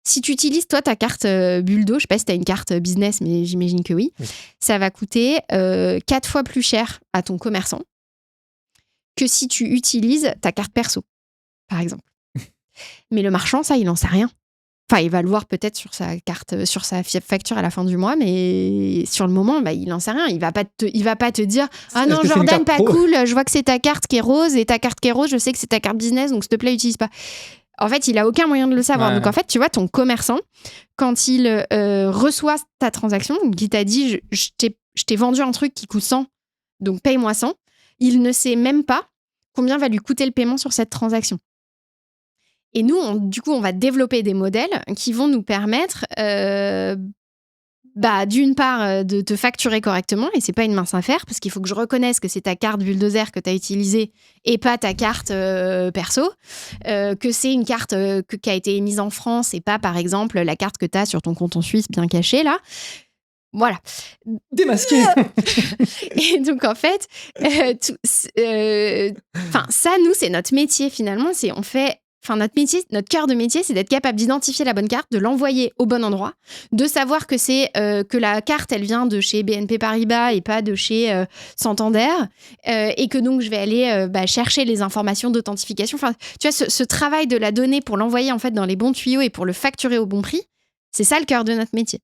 Si tu utilises, toi, ta carte Buldo, je sais pas si tu as une carte business, mais j'imagine que oui, ça va coûter 4 fois plus cher à ton commerçant que si tu utilises ta carte perso, par exemple. Mais le marchand, ça, il n'en sait rien. Enfin, il va le voir peut-être sur sa carte, sur sa facture à la fin du mois, mais sur le moment, il n'en sait rien. Il va pas te dire « Ah non, Jordan, pas cool, je vois que c'est ta carte qui est rose, et ta carte qui est rose, je sais que c'est ta carte business, donc s'il te plaît, utilise pas. » En fait, il a aucun moyen de le savoir. Ouais. Donc, en fait, tu vois, ton commerçant, quand il reçoit ta transaction, qui t'a dit « Je t'ai vendu un truc qui coûte 100, donc paye-moi 100 », il ne sait même pas combien va lui coûter le paiement sur cette transaction. Et nous, on va développer des modèles qui vont nous permettre, d'une part, de te facturer correctement, et c'est pas une mince affaire, parce qu'il faut que je reconnaisse que c'est ta carte Bulldozer que tu as utilisée et pas ta carte perso, que c'est une carte qui a été émise en France et pas, par exemple, la carte que tu as sur ton compte en Suisse bien cachée, là. Voilà. Démasqué. Et donc, en fait, ça, nous, c'est notre métier, finalement. Notre cœur de métier, c'est d'être capable d'identifier la bonne carte, de l'envoyer au bon endroit, de savoir que que la carte, elle vient de chez BNP Paribas et pas de chez Santander, et que donc je vais aller chercher les informations d'authentification. Enfin, tu vois, ce travail de la donnée pour l'envoyer en fait dans les bons tuyaux et pour le facturer au bon prix, c'est ça le cœur de notre métier.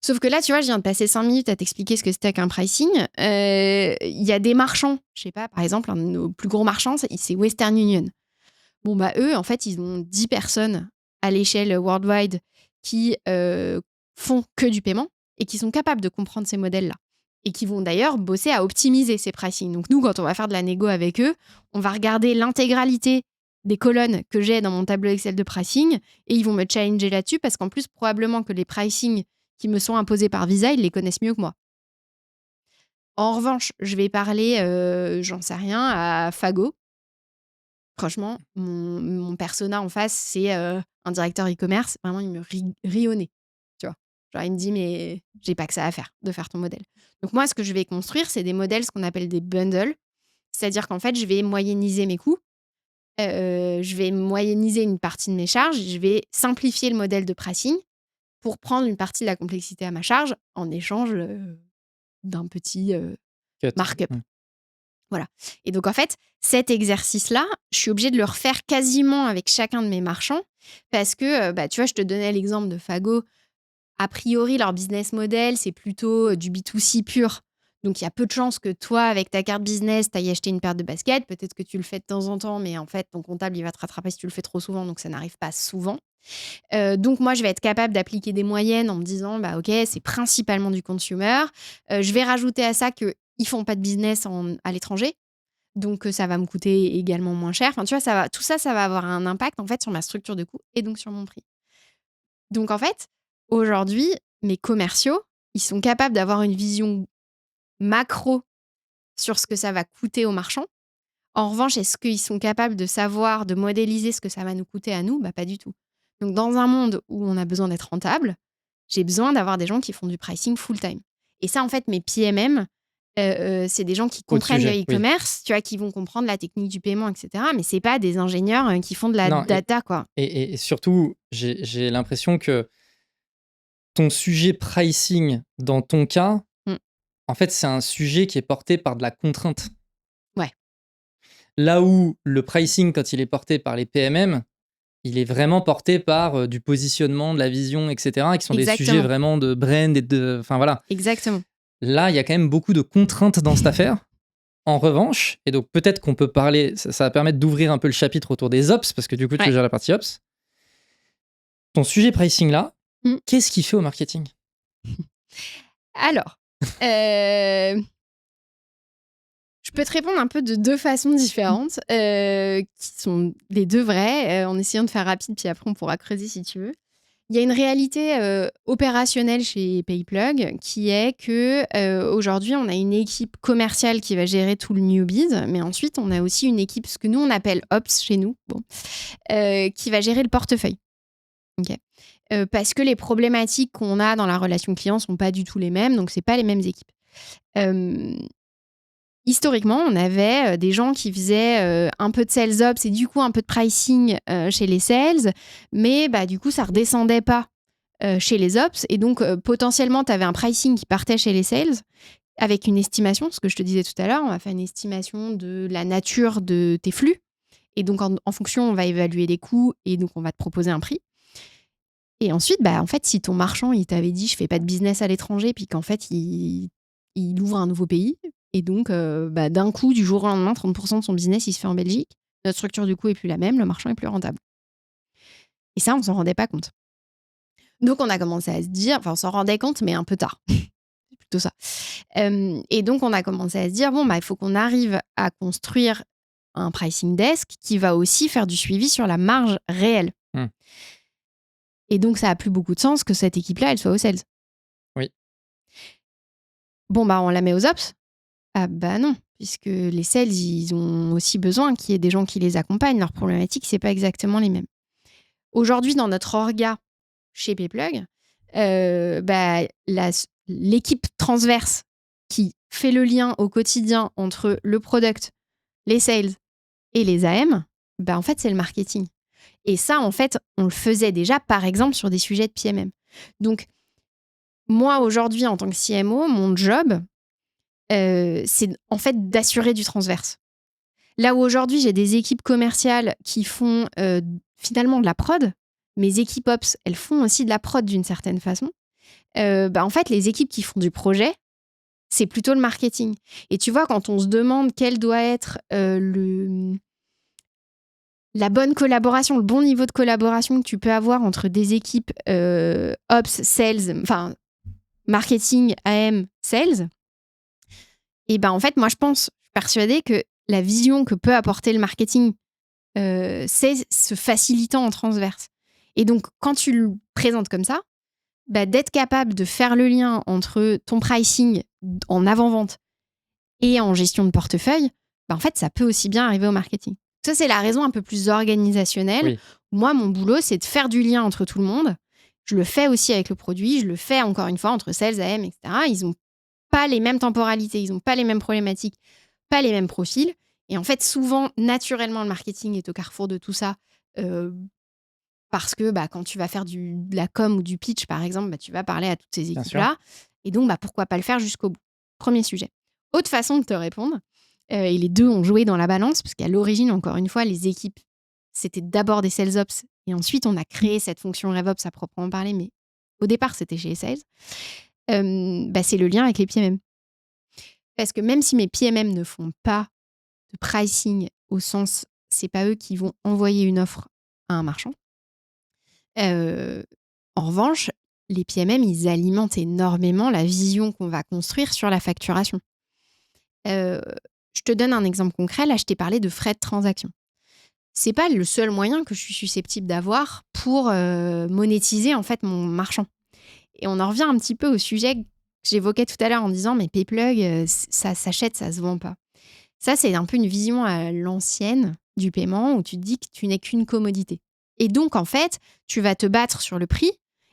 Sauf que là, tu vois, je viens de passer 5 minutes à t'expliquer ce que c'était qu'un pricing. Il y a des marchands, je sais pas, par exemple, un de nos plus gros marchands, c'est Western Union. Bon, eux, en fait, ils ont 10 personnes à l'échelle worldwide qui font que du paiement et qui sont capables de comprendre ces modèles-là. Et qui vont d'ailleurs bosser à optimiser ces pricing. Donc nous, quand on va faire de la négo avec eux, on va regarder l'intégralité des colonnes que j'ai dans mon tableau Excel de pricing et ils vont me challenger là-dessus parce qu'en plus, probablement que les pricing qui me sont imposés par Visa, ils les connaissent mieux que moi. En revanche, je vais parler, j'en sais rien, à Fago. Franchement, mon persona en face, c'est un directeur e-commerce. Vraiment, il me rit au nez, tu vois. Genre, il me dit, mais j'ai pas que ça à faire de faire ton modèle. Donc moi, ce que je vais construire, c'est des modèles, ce qu'on appelle des bundles. C'est-à-dire qu'en fait, je vais moyenniser mes coûts. Je vais moyenniser une partie de mes charges. Je vais simplifier le modèle de pricing pour prendre une partie de la complexité à ma charge en échange d'un petit markup. Voilà. Et donc, en fait, cet exercice-là, je suis obligée de le refaire quasiment avec chacun de mes marchands parce que, tu vois, je te donnais l'exemple de Fago. A priori, leur business model, c'est plutôt du B2C pur. Donc, il y a peu de chances que toi, avec ta carte business, tu ailles acheter une paire de baskets. Peut-être que tu le fais de temps en temps, mais en fait, ton comptable, il va te rattraper si tu le fais trop souvent. Donc, ça n'arrive pas souvent. Donc, moi, je vais être capable d'appliquer des moyennes en me disant, OK, c'est principalement du consumer. Je vais rajouter à ça qu'ils ne font pas de business à l'étranger. Donc, ça va me coûter également moins cher. Enfin, tu vois, tout ça, ça va avoir un impact, en fait, sur ma structure de coût et donc sur mon prix. Donc, en fait, aujourd'hui, mes commerciaux, ils sont capables d'avoir une vision macro sur ce que ça va coûter aux marchands. En revanche, est-ce qu'ils sont capables de savoir, de modéliser ce que ça va nous coûter à nous ? Pas du tout. Donc, dans un monde où on a besoin d'être rentable, j'ai besoin d'avoir des gens qui font du pricing full-time. Et ça, en fait, mes PMM, c'est des gens qui comprennent le e-commerce, tu vois, qui vont comprendre la technique du paiement, etc. Mais c'est pas des ingénieurs qui font de la data, quoi. Et surtout, j'ai l'impression que ton sujet pricing, dans ton cas, en fait, c'est un sujet qui est porté par de la contrainte. Ouais. Là où le pricing, quand il est porté par les PMM, il est vraiment porté par du positionnement, de la vision, etc., qui sont des sujets vraiment de brand et de... Enfin, voilà. Exactement. Là, il y a quand même beaucoup de contraintes dans cette affaire. En revanche, et donc peut-être qu'on peut parler, ça va permettre d'ouvrir un peu le chapitre autour des ops, parce que du coup, tu gères la partie ops. Ton sujet pricing là, qu'est-ce qu'il fait au marketing ? Alors, je peux te répondre un peu de 2 façons différentes, qui sont les 2 vraies, en essayant de faire rapide, puis après on pourra creuser si tu veux. Il y a une réalité opérationnelle chez PayPlug qui est que aujourd'hui, on a une équipe commerciale qui va gérer tout le new biz, mais ensuite, on a aussi une équipe, ce que nous, on appelle Ops chez nous, qui va gérer le portefeuille. Ok. Parce que les problématiques qu'on a dans la relation client sont pas du tout les mêmes, donc c'est pas les mêmes équipes. Historiquement, on avait des gens qui faisaient un peu de sales ops et du coup un peu de pricing chez les sales, mais du coup ça redescendait pas chez les ops, et donc potentiellement tu avais un pricing qui partait chez les sales avec une estimation, ce que je te disais tout à l'heure, on va faire une estimation de la nature de tes flux, et donc en fonction on va évaluer les coûts et donc on va te proposer un prix. Et ensuite, en fait, si ton marchand, il t'avait dit je fais pas de business à l'étranger, puis qu'en fait, il ouvre un nouveau pays, et donc d'un coup, du jour au lendemain, 30% de son business, il se fait en Belgique, notre structure du coup est plus la même, le marchand est plus rentable. Et ça, on s'en rendait pas compte. Donc, on a commencé à se dire, enfin, on s'en rendait compte, mais un peu tard. C'est plutôt ça. Et donc, on a commencé à se dire, il faut qu'on arrive à construire un pricing desk qui va aussi faire du suivi sur la marge réelle. Et donc, ça a plus beaucoup de sens que cette équipe-là, elle soit aux sales. Oui. Bon, on la met aux ops. Ah non, puisque les sales, ils ont aussi besoin qu'il y ait des gens qui les accompagnent. Leurs problématiques, c'est pas exactement les mêmes. Aujourd'hui, dans notre orga chez PayPlug, l'équipe transverse qui fait le lien au quotidien entre le product, les sales et les AM, en fait, c'est le marketing. Et ça, en fait, on le faisait déjà, par exemple, sur des sujets de PMM. Donc, moi, aujourd'hui, en tant que CMO, mon job, c'est en fait d'assurer du transverse. Là où aujourd'hui, j'ai des équipes commerciales qui font finalement de la prod, mes équipes ops, elles font aussi de la prod d'une certaine façon. En fait, les équipes qui font du projet, c'est plutôt le marketing. Et tu vois, quand on se demande quel doit être la bonne collaboration, le bon niveau de collaboration que tu peux avoir entre des équipes ops, sales, enfin marketing, AM, sales, et en fait, moi je suis persuadée que la vision que peut apporter le marketing, c'est ce facilitant en transverse. Et donc, quand tu le présentes comme ça, d'être capable de faire le lien entre ton pricing en avant-vente et en gestion de portefeuille, en fait, ça peut aussi bien arriver au marketing. Ça, c'est la raison un peu plus organisationnelle. Oui. Moi, mon boulot, c'est de faire du lien entre tout le monde. Je le fais aussi avec le produit. Je le fais, encore une fois, entre sales, AM, etc. Ils n'ont pas les mêmes temporalités. Ils n'ont pas les mêmes problématiques, pas les mêmes profils. Et en fait, souvent, naturellement, le marketing est au carrefour de tout ça. Parce que quand tu vas faire de la com ou du pitch, par exemple, tu vas parler à toutes ces équipes-là. Et donc, pourquoi pas le faire jusqu'au bout? Premier sujet. Autre façon de te répondre, et les deux ont joué dans la balance, parce qu'à l'origine, encore une fois, les équipes, c'était d'abord des sales ops, et ensuite, on a créé cette fonction RevOps à proprement parler, mais au départ, c'était chez les sales. C'est le lien avec les PMM. Parce que même si mes PMM ne font pas de pricing au sens, c'est pas eux qui vont envoyer une offre à un marchand. En revanche, les PMM, ils alimentent énormément la vision qu'on va construire sur la facturation. Je te donne un exemple concret. Là, je t'ai parlé de frais de transaction. C'est pas le seul moyen que je suis susceptible d'avoir pour monétiser en fait mon marchand. Et on en revient un petit peu au sujet que j'évoquais tout à l'heure en disant mais PayPlug, ça s'achète, ça se vend pas. Ça, c'est un peu une vision à l'ancienne du paiement où tu te dis que tu n'es qu'une commodité. Et donc, en fait, tu vas te battre sur le prix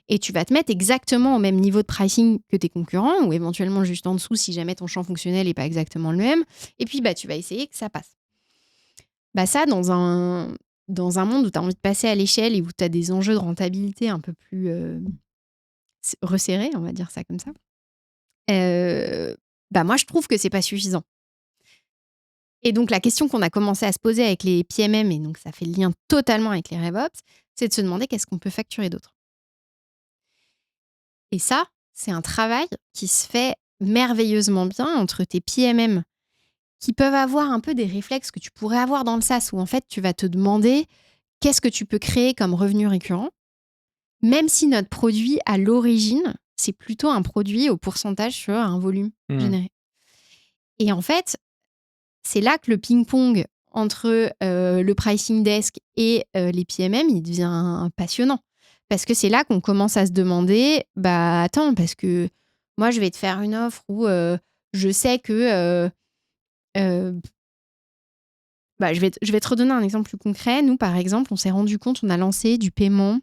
et tu vas te mettre exactement au même niveau de pricing que tes concurrents ou éventuellement juste en dessous si jamais ton champ fonctionnel n'est pas exactement le même. Et puis, tu vas essayer que ça passe. Ça, dans un monde où tu as envie de passer à l'échelle et où tu as des enjeux de rentabilité un peu plus resserrés, on va dire ça comme ça, moi, je trouve que c'est pas suffisant. Et donc, la question qu'on a commencé à se poser avec les PMM, et donc ça fait le lien totalement avec les RevOps, c'est de se demander qu'est-ce qu'on peut facturer d'autre. Et ça, c'est un travail qui se fait merveilleusement bien entre tes PMM qui peuvent avoir un peu des réflexes que tu pourrais avoir dans le SaaS où en fait, tu vas te demander qu'est-ce que tu peux créer comme revenu récurrent, même si notre produit, à l'origine, c'est plutôt un produit au pourcentage sur un volume généré. Et en fait, c'est là que le ping-pong entre le pricing desk et les PMM, il devient passionnant. Parce que c'est là qu'on commence à se demander, bah attends, parce que moi, je vais te faire une offre où je sais que... je vais te redonner un exemple plus concret. Nous, par exemple, on s'est rendu compte, on a lancé du paiement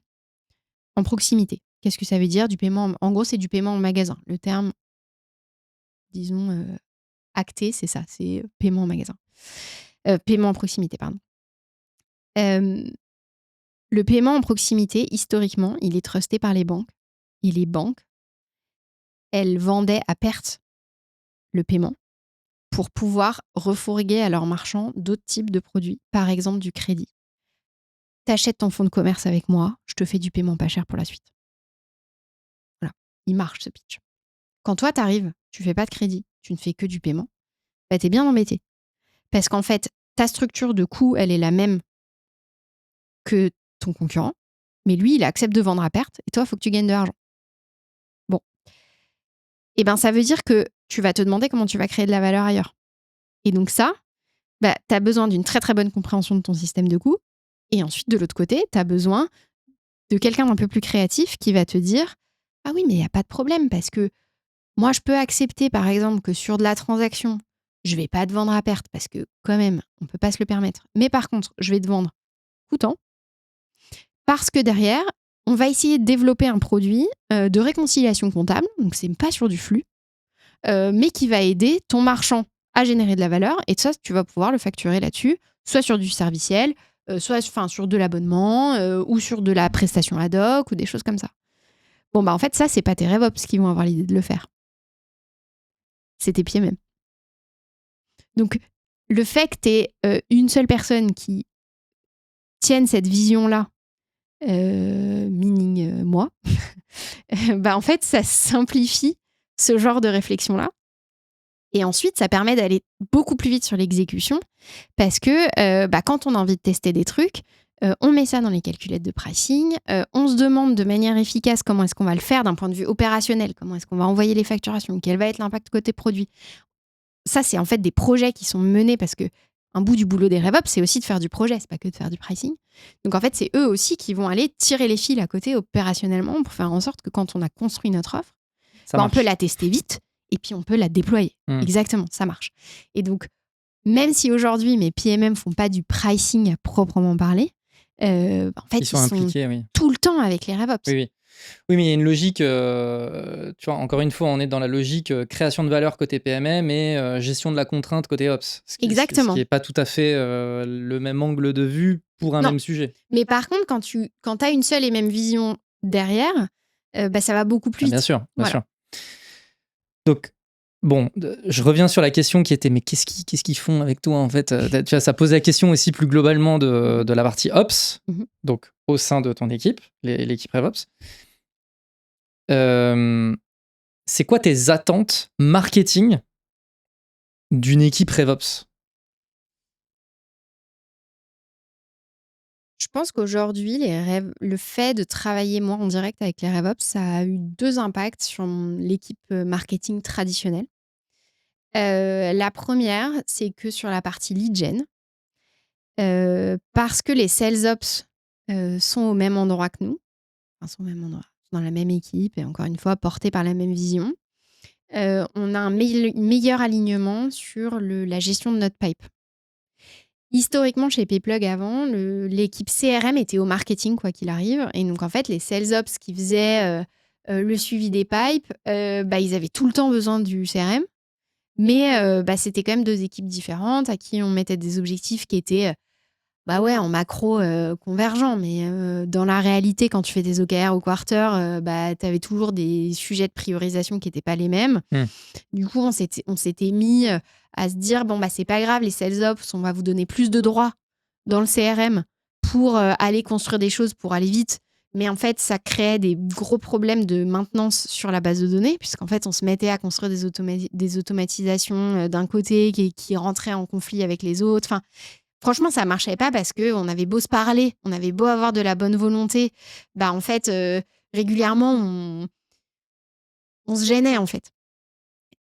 en proximité. Qu'est-ce que ça veut dire, du paiement en gros, c'est du paiement en magasin. Le terme, disons, acté, c'est ça, c'est paiement en magasin. Paiement en proximité, pardon. Le paiement en proximité, historiquement, il est trusté par les banques. Et les banques, elles vendaient à perte le paiement pour pouvoir refourguer à leurs marchands d'autres types de produits, par exemple du crédit. T'achètes ton fonds de commerce avec moi, je te fais du paiement pas cher pour la suite. Voilà, il marche ce pitch. Quand toi, t'arrives, tu fais pas de crédit, tu ne fais que du paiement, bah, t'es bien embêté. Parce qu'en fait, ta structure de coût, elle est la même que ton concurrent, mais lui, il accepte de vendre à perte, et toi, il faut que tu gagnes de l'argent. Bon. Et ben, ça veut dire que tu vas te demander comment tu vas créer de la valeur ailleurs. Et donc ça, bah, tu as besoin d'une très très bonne compréhension de ton système de coût. Et ensuite, de l'autre côté, tu as besoin de quelqu'un d'un peu plus créatif qui va te dire « Ah oui, mais il n'y a pas de problème parce que moi, je peux accepter, par exemple, que sur de la transaction, je ne vais pas te vendre à perte parce que quand même, on ne peut pas se le permettre. Mais par contre, je vais te vendre coûtant parce que derrière, on va essayer de développer un produit de réconciliation comptable, donc c'est pas sur du flux, mais qui va aider ton marchand à générer de la valeur. Et ça, tu vas pouvoir le facturer là-dessus, soit sur du serviciel, soit sur de l'abonnement ou sur de la prestation ad hoc ou des choses comme ça. Bon, bah en fait, ça, c'est pas tes RevOps qui vont avoir l'idée de le faire. C'est tes pieds même. Donc, le fait que tu aies une seule personne qui tienne cette vision-là, meaning moi, bah en fait, ça simplifie ce genre de réflexion-là. Et ensuite, ça permet d'aller beaucoup plus vite sur l'exécution parce que quand on a envie de tester des trucs, on met ça dans les calculettes de pricing, on se demande de manière efficace comment est-ce qu'on va le faire d'un point de vue opérationnel, comment est-ce qu'on va envoyer les facturations, quel va être l'impact côté produit. Ça, c'est en fait des projets qui sont menés parce que un bout du boulot des RevOps, c'est aussi de faire du projet, c'est pas que de faire du pricing. Donc en fait, c'est eux aussi qui vont aller tirer les fils à côté opérationnellement pour faire en sorte que quand on a construit notre offre, on peut la tester vite et puis on peut la déployer. Exactement, ça marche. Et donc, même si aujourd'hui mes PMM font pas du pricing à proprement parler, en fait, ils sont impliqués, tout le temps avec les RevOps. Oui, mais il y a une logique, tu vois, encore une fois, on est dans la logique création de valeur côté PMM et gestion de la contrainte côté Ops. Exactement. Ce qui n'est pas tout à fait le même angle de vue pour un même sujet. Mais par contre, quand tu as une seule et même vision derrière, ça va beaucoup plus vite. Bien sûr. Donc, bon, je reviens sur la question qui était, mais qu'est-ce qu'ils font avec toi, en fait? Tu vois, ça pose la question aussi plus globalement de la partie Ops, donc au sein de ton équipe, l'équipe RevOps. C'est quoi tes attentes marketing d'une équipe RevOps? Je pense qu'aujourd'hui, le fait de travailler moi en direct avec les RevOps, ça a eu 2 impacts sur l'équipe marketing traditionnelle. La première, c'est que sur la partie lead gen, parce que les sales ops sont au même endroit que nous, sont au même endroit, dans la même équipe et encore une fois portés par la même vision, on a un meilleur alignement sur la gestion de notre pipe. Historiquement, chez Payplug avant, l'équipe CRM était au marketing, quoi qu'il arrive. Et donc, en fait, les sales ops qui faisaient le suivi des pipes, ils avaient tout le temps besoin du CRM. Mais c'était quand même 2 équipes différentes à qui on mettait des objectifs qui étaient en macro convergents. Mais dans la réalité, quand tu fais des OKR au quarter, tu avais toujours des sujets de priorisation qui n'étaient pas les mêmes. Du coup, on s'était mis à se dire, c'est pas grave, les sales ops, on va vous donner plus de droits dans le CRM pour aller construire des choses, pour aller vite. Mais en fait, ça créait des gros problèmes de maintenance sur la base de données, puisqu'en fait, on se mettait à construire des automatisations d'un côté qui rentraient en conflit avec les autres. Enfin, franchement, ça marchait pas parce qu'on avait beau se parler, on avait beau avoir de la bonne volonté. En fait, régulièrement, on se gênait, en fait.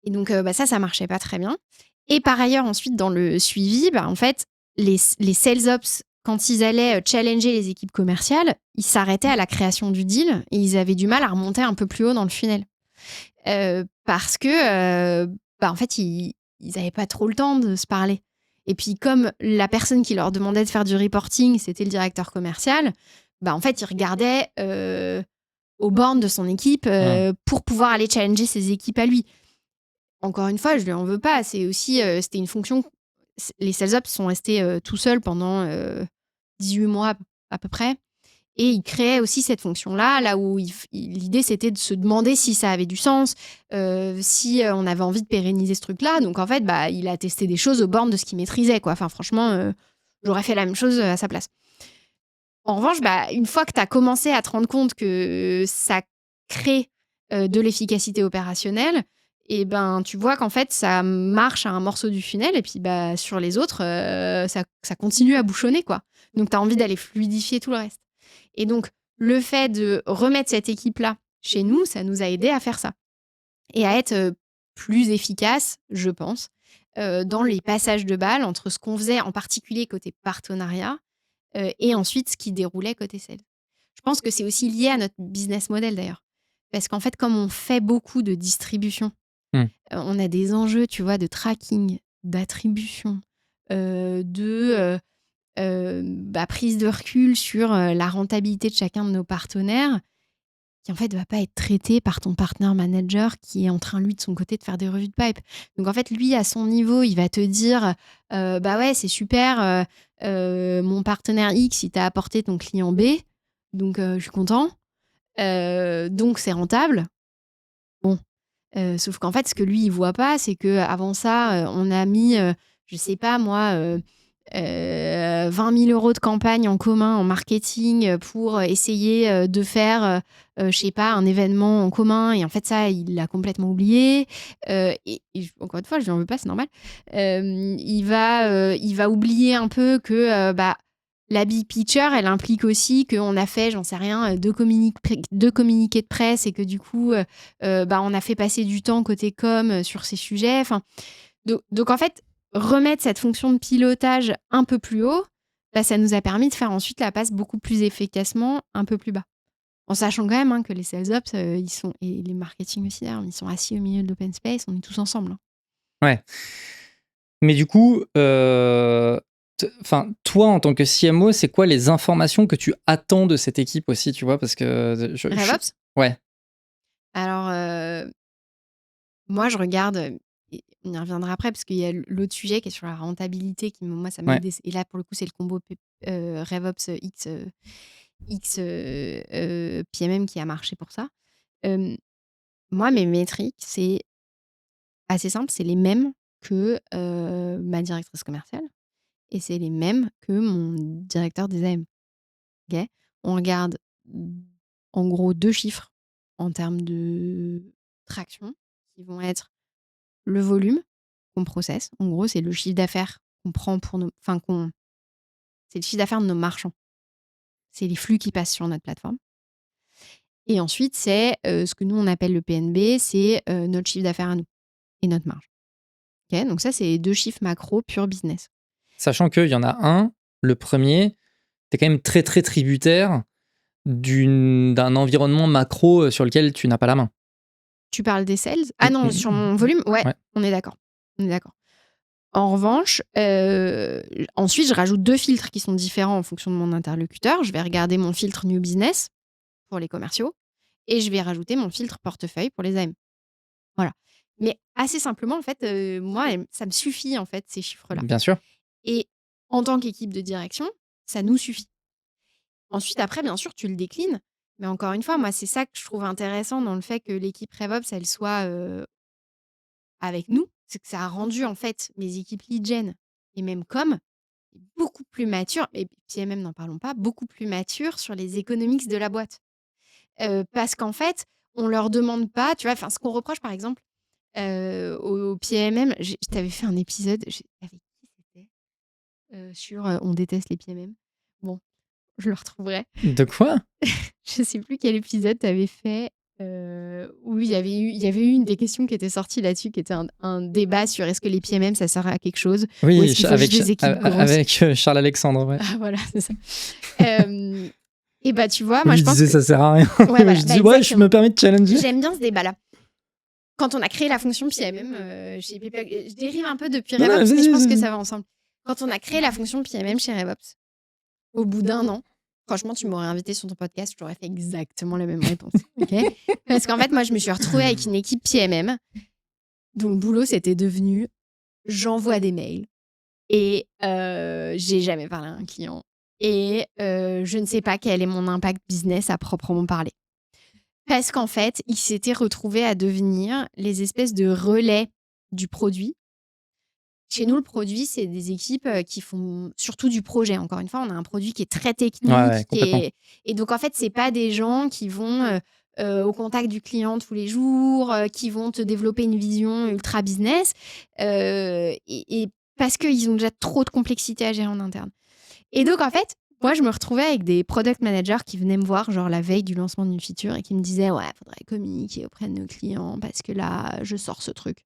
Et donc, ça marchait pas très bien. Et par ailleurs, ensuite, dans le suivi, en fait, les sales ops quand ils allaient challenger les équipes commerciales, ils s'arrêtaient à la création du deal et ils avaient du mal à remonter un peu plus haut dans le funnel. Parce que, en fait, ils n'avaient pas trop le temps de se parler. Et puis, comme la personne qui leur demandait de faire du reporting, c'était le directeur commercial, en fait, ils regardaient aux bornes de son équipe pour pouvoir aller challenger ses équipes à lui. Encore une fois, je lui en veux pas. C'est aussi, c'était une fonction. Les sales ops sont restés tout seuls pendant 18 mois à peu près. Et il créait aussi cette fonction-là, là où l'idée, c'était de se demander si ça avait du sens, si on avait envie de pérenniser ce truc-là. Donc, en fait, il a testé des choses aux bornes de ce qu'il maîtrisait, quoi. Enfin, franchement, j'aurais fait la même chose à sa place. En revanche, une fois que tu as commencé à te rendre compte que ça crée de l'efficacité opérationnelle, et tu vois qu'en fait, ça marche à un morceau du funnel, et puis sur les autres, ça continue à bouchonner, quoi. Donc, tu as envie d'aller fluidifier tout le reste. Et donc, le fait de remettre cette équipe-là chez nous, ça nous a aidé à faire ça. Et à être plus efficace, je pense, dans les passages de balles entre ce qu'on faisait en particulier côté partenariat et ensuite ce qui déroulait côté sales. Je pense que c'est aussi lié à notre business model d'ailleurs. Parce qu'en fait, comme on fait beaucoup de distribution, on a des enjeux, tu vois, de tracking, d'attribution, prise de recul sur la rentabilité de chacun de nos partenaires, qui en fait ne va pas être traité par ton partner manager qui est en train, lui, de son côté, de faire des revues de pipe. Donc en fait, lui, à son niveau, il va te dire ouais, c'est super, mon partenaire X, il t'a apporté ton client B, donc je suis content, donc c'est rentable. Bon, sauf qu'en fait, ce que lui, il voit pas, c'est qu'avant ça, on a mis, je sais pas moi, 20 000 euros de campagne en commun en marketing pour essayer de faire, je sais pas, un événement en commun. Et en fait, ça, il l'a complètement oublié. Encore une fois, je lui en veux pas, c'est normal. Il va oublier un peu que la big picture, elle implique aussi qu'on a fait, j'en sais rien, deux communiqués de presse et que du coup, on a fait passer du temps côté com sur ces sujets. Enfin, donc en fait, remettre cette fonction de pilotage un peu plus haut, ça nous a permis de faire ensuite la passe beaucoup plus efficacement un peu plus bas. En sachant quand même que les sales ops, ils sont, et les marketing aussi d'ailleurs, ils sont assis au milieu de l'open space, on est tous ensemble. Ouais. Mais du coup, toi, en tant que CMO, c'est quoi les informations que tu attends de cette équipe aussi, tu vois, parce que RevOps ? Ouais. Alors, moi, je regarde, et on y reviendra après, parce qu'il y a l'autre sujet qui est sur la rentabilité, qui, moi, ça m'a aidé. Et là, pour le coup, c'est le combo RevOps X PMM qui a marché pour ça. Moi, mes métriques, c'est assez simple, c'est les mêmes que ma directrice commerciale et c'est les mêmes que mon directeur des AM. Ok, on regarde en gros 2 chiffres en termes de traction qui vont être le volume qu'on processe. En gros, c'est le chiffre d'affaires qu'on prend pour nos... c'est le chiffre d'affaires de nos marchands. C'est les flux qui passent sur notre plateforme. Et ensuite, c'est ce que nous, on appelle le PNB, c'est notre chiffre d'affaires à nous et notre marge. Okay, donc ça, c'est les 2 chiffres macro pure business. Sachant qu'il y en a un, le premier, tu es quand même très très tributaire d'un environnement macro sur lequel tu n'as pas la main. Tu parles des sales ? Ah non, sur mon volume ? Ouais, on est d'accord. En revanche, ensuite, je rajoute 2 filtres qui sont différents en fonction de mon interlocuteur. Je vais regarder mon filtre New Business pour les commerciaux et je vais rajouter mon filtre portefeuille pour les AM. Voilà. Mais assez simplement, en fait, moi, ça me suffit, en fait, ces chiffres-là. Bien sûr. Et en tant qu'équipe de direction, ça nous suffit. Ensuite, après, bien sûr, tu le déclines. Mais encore une fois, moi, c'est ça que je trouve intéressant dans le fait que l'équipe RevOps, elle soit avec nous. C'est que ça a rendu, en fait, mes équipes lead gen et même com beaucoup plus matures, et PMM, n'en parlons pas, beaucoup plus matures sur les economics de la boîte. Parce qu'en fait, on leur demande pas, tu vois, ce qu'on reproche, par exemple, au PMM, je t'avais fait un épisode, avec qui c'était sur on déteste les PMM. Bon, je le retrouverai. De quoi ? Je sais plus quel épisode t'avais fait. où il y avait eu une des questions qui était sortie là-dessus, qui était un débat sur est-ce que les PMM, ça sert à quelque chose ou Oui, est-ce qu'il faut juste des équipes grosses. avec Charles Alexandre. Ouais. Ah, voilà, c'est ça. Et bah, tu vois, moi, Lui je pense disait que... ça sert à rien. Ouais, voilà, je dis, ouais, je me permets de challenger. J'aime bien ce débat-là. Quand on a créé la fonction PMM chez PayPal, je dérive un peu depuis RevOps, mais je pense que ça va ensemble. Quand on a créé la fonction PMM chez RevOps, au bout d'1 an, franchement, tu m'aurais invité sur ton podcast, j'aurais fait exactement la même réponse. Okay, parce qu'en fait, moi, je me suis retrouvée avec une équipe PMM dont le boulot, c'était devenu j'envoie des mails et j'ai jamais parlé à un client et je ne sais pas quel est mon impact business à proprement parler. Parce qu'en fait, ils s'étaient retrouvés à devenir les espèces de relais du produit. Chez nous, le produit, c'est des équipes qui font surtout du projet. Encore une fois, on a un produit qui est très technique. Et donc, en fait, ce n'est pas des gens qui vont au contact du client tous les jours, qui vont te développer une vision ultra business. Et parce qu'ils ont déjà trop de complexité à gérer en interne. Et donc, en fait, moi, je me retrouvais avec des product managers qui venaient me voir, genre la veille du lancement d'une feature, et qui me disaient « Ouais, il faudrait communiquer auprès de nos clients parce que là, je sors ce truc. »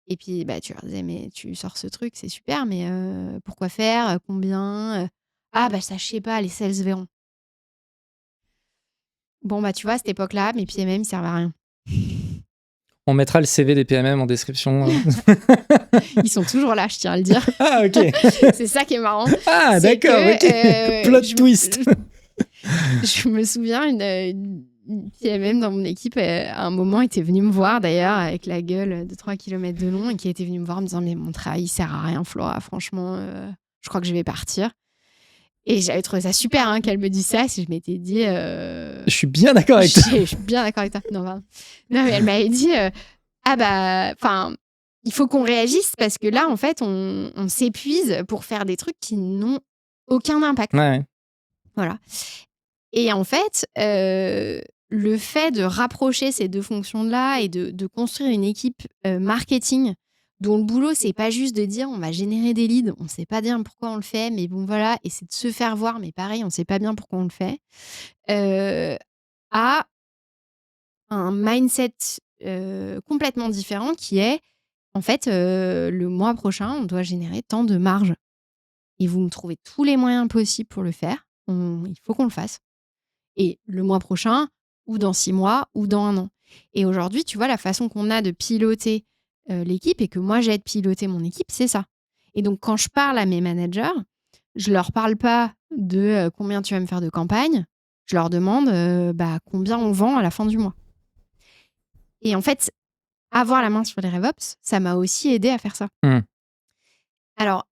Et puis, bah, tu leur disais « Mais tu sors ce truc, c'est super, mais pourquoi faire? Combien? Ah, bah, ça, je sais pas, les sales verront. » Bon, bah, tu vois, à cette époque-là, mes PMM, ils servent à rien. On mettra le CV des PMM en description. Ils sont toujours là, je tiens à le dire. Ah, ok. C'est ça qui est marrant. Ah, c'est d'accord, que, ok. Plot twist. Je me souviens, une PMM dans mon équipe, à un moment, était venue me voir, d'ailleurs, avec la gueule de 3 km de long, et qui était venue me voir en me disant « Mais mon travail, il sert à rien, Flora, franchement, je crois que je vais partir. » Et j'avais trouvé ça super qu'elle me dise ça, si je m'étais dit... Je suis bien d'accord avec toi. Je suis bien d'accord avec toi. Non, mais elle m'avait dit ah bah, enfin, il faut qu'on réagisse parce que là, en fait, on s'épuise pour faire des trucs qui n'ont aucun impact. Ouais. Voilà. Et en fait, le fait de rapprocher ces deux fonctions-là et de construire une équipe marketing dont le boulot, c'est pas juste de dire on va générer des leads, on sait pas bien pourquoi on le fait, mais bon voilà, et c'est de se faire voir, mais pareil, on sait pas bien pourquoi on le fait, a un mindset complètement différent qui est en fait, le mois prochain, on doit générer tant de marge. Et vous me trouvez tous les moyens possibles pour le faire. Il faut qu'on le fasse. Et le mois prochain, ou dans 6 mois, ou dans 1 an. Et aujourd'hui, tu vois, la façon qu'on a de piloter l'équipe et que moi, j'aide piloter mon équipe, c'est ça. Et donc, quand je parle à mes managers, je leur parle pas de combien tu vas me faire de campagne. Je leur demande combien on vend à la fin du mois. Et en fait, avoir la main sur les RevOps, ça m'a aussi aidé à faire ça. Alors,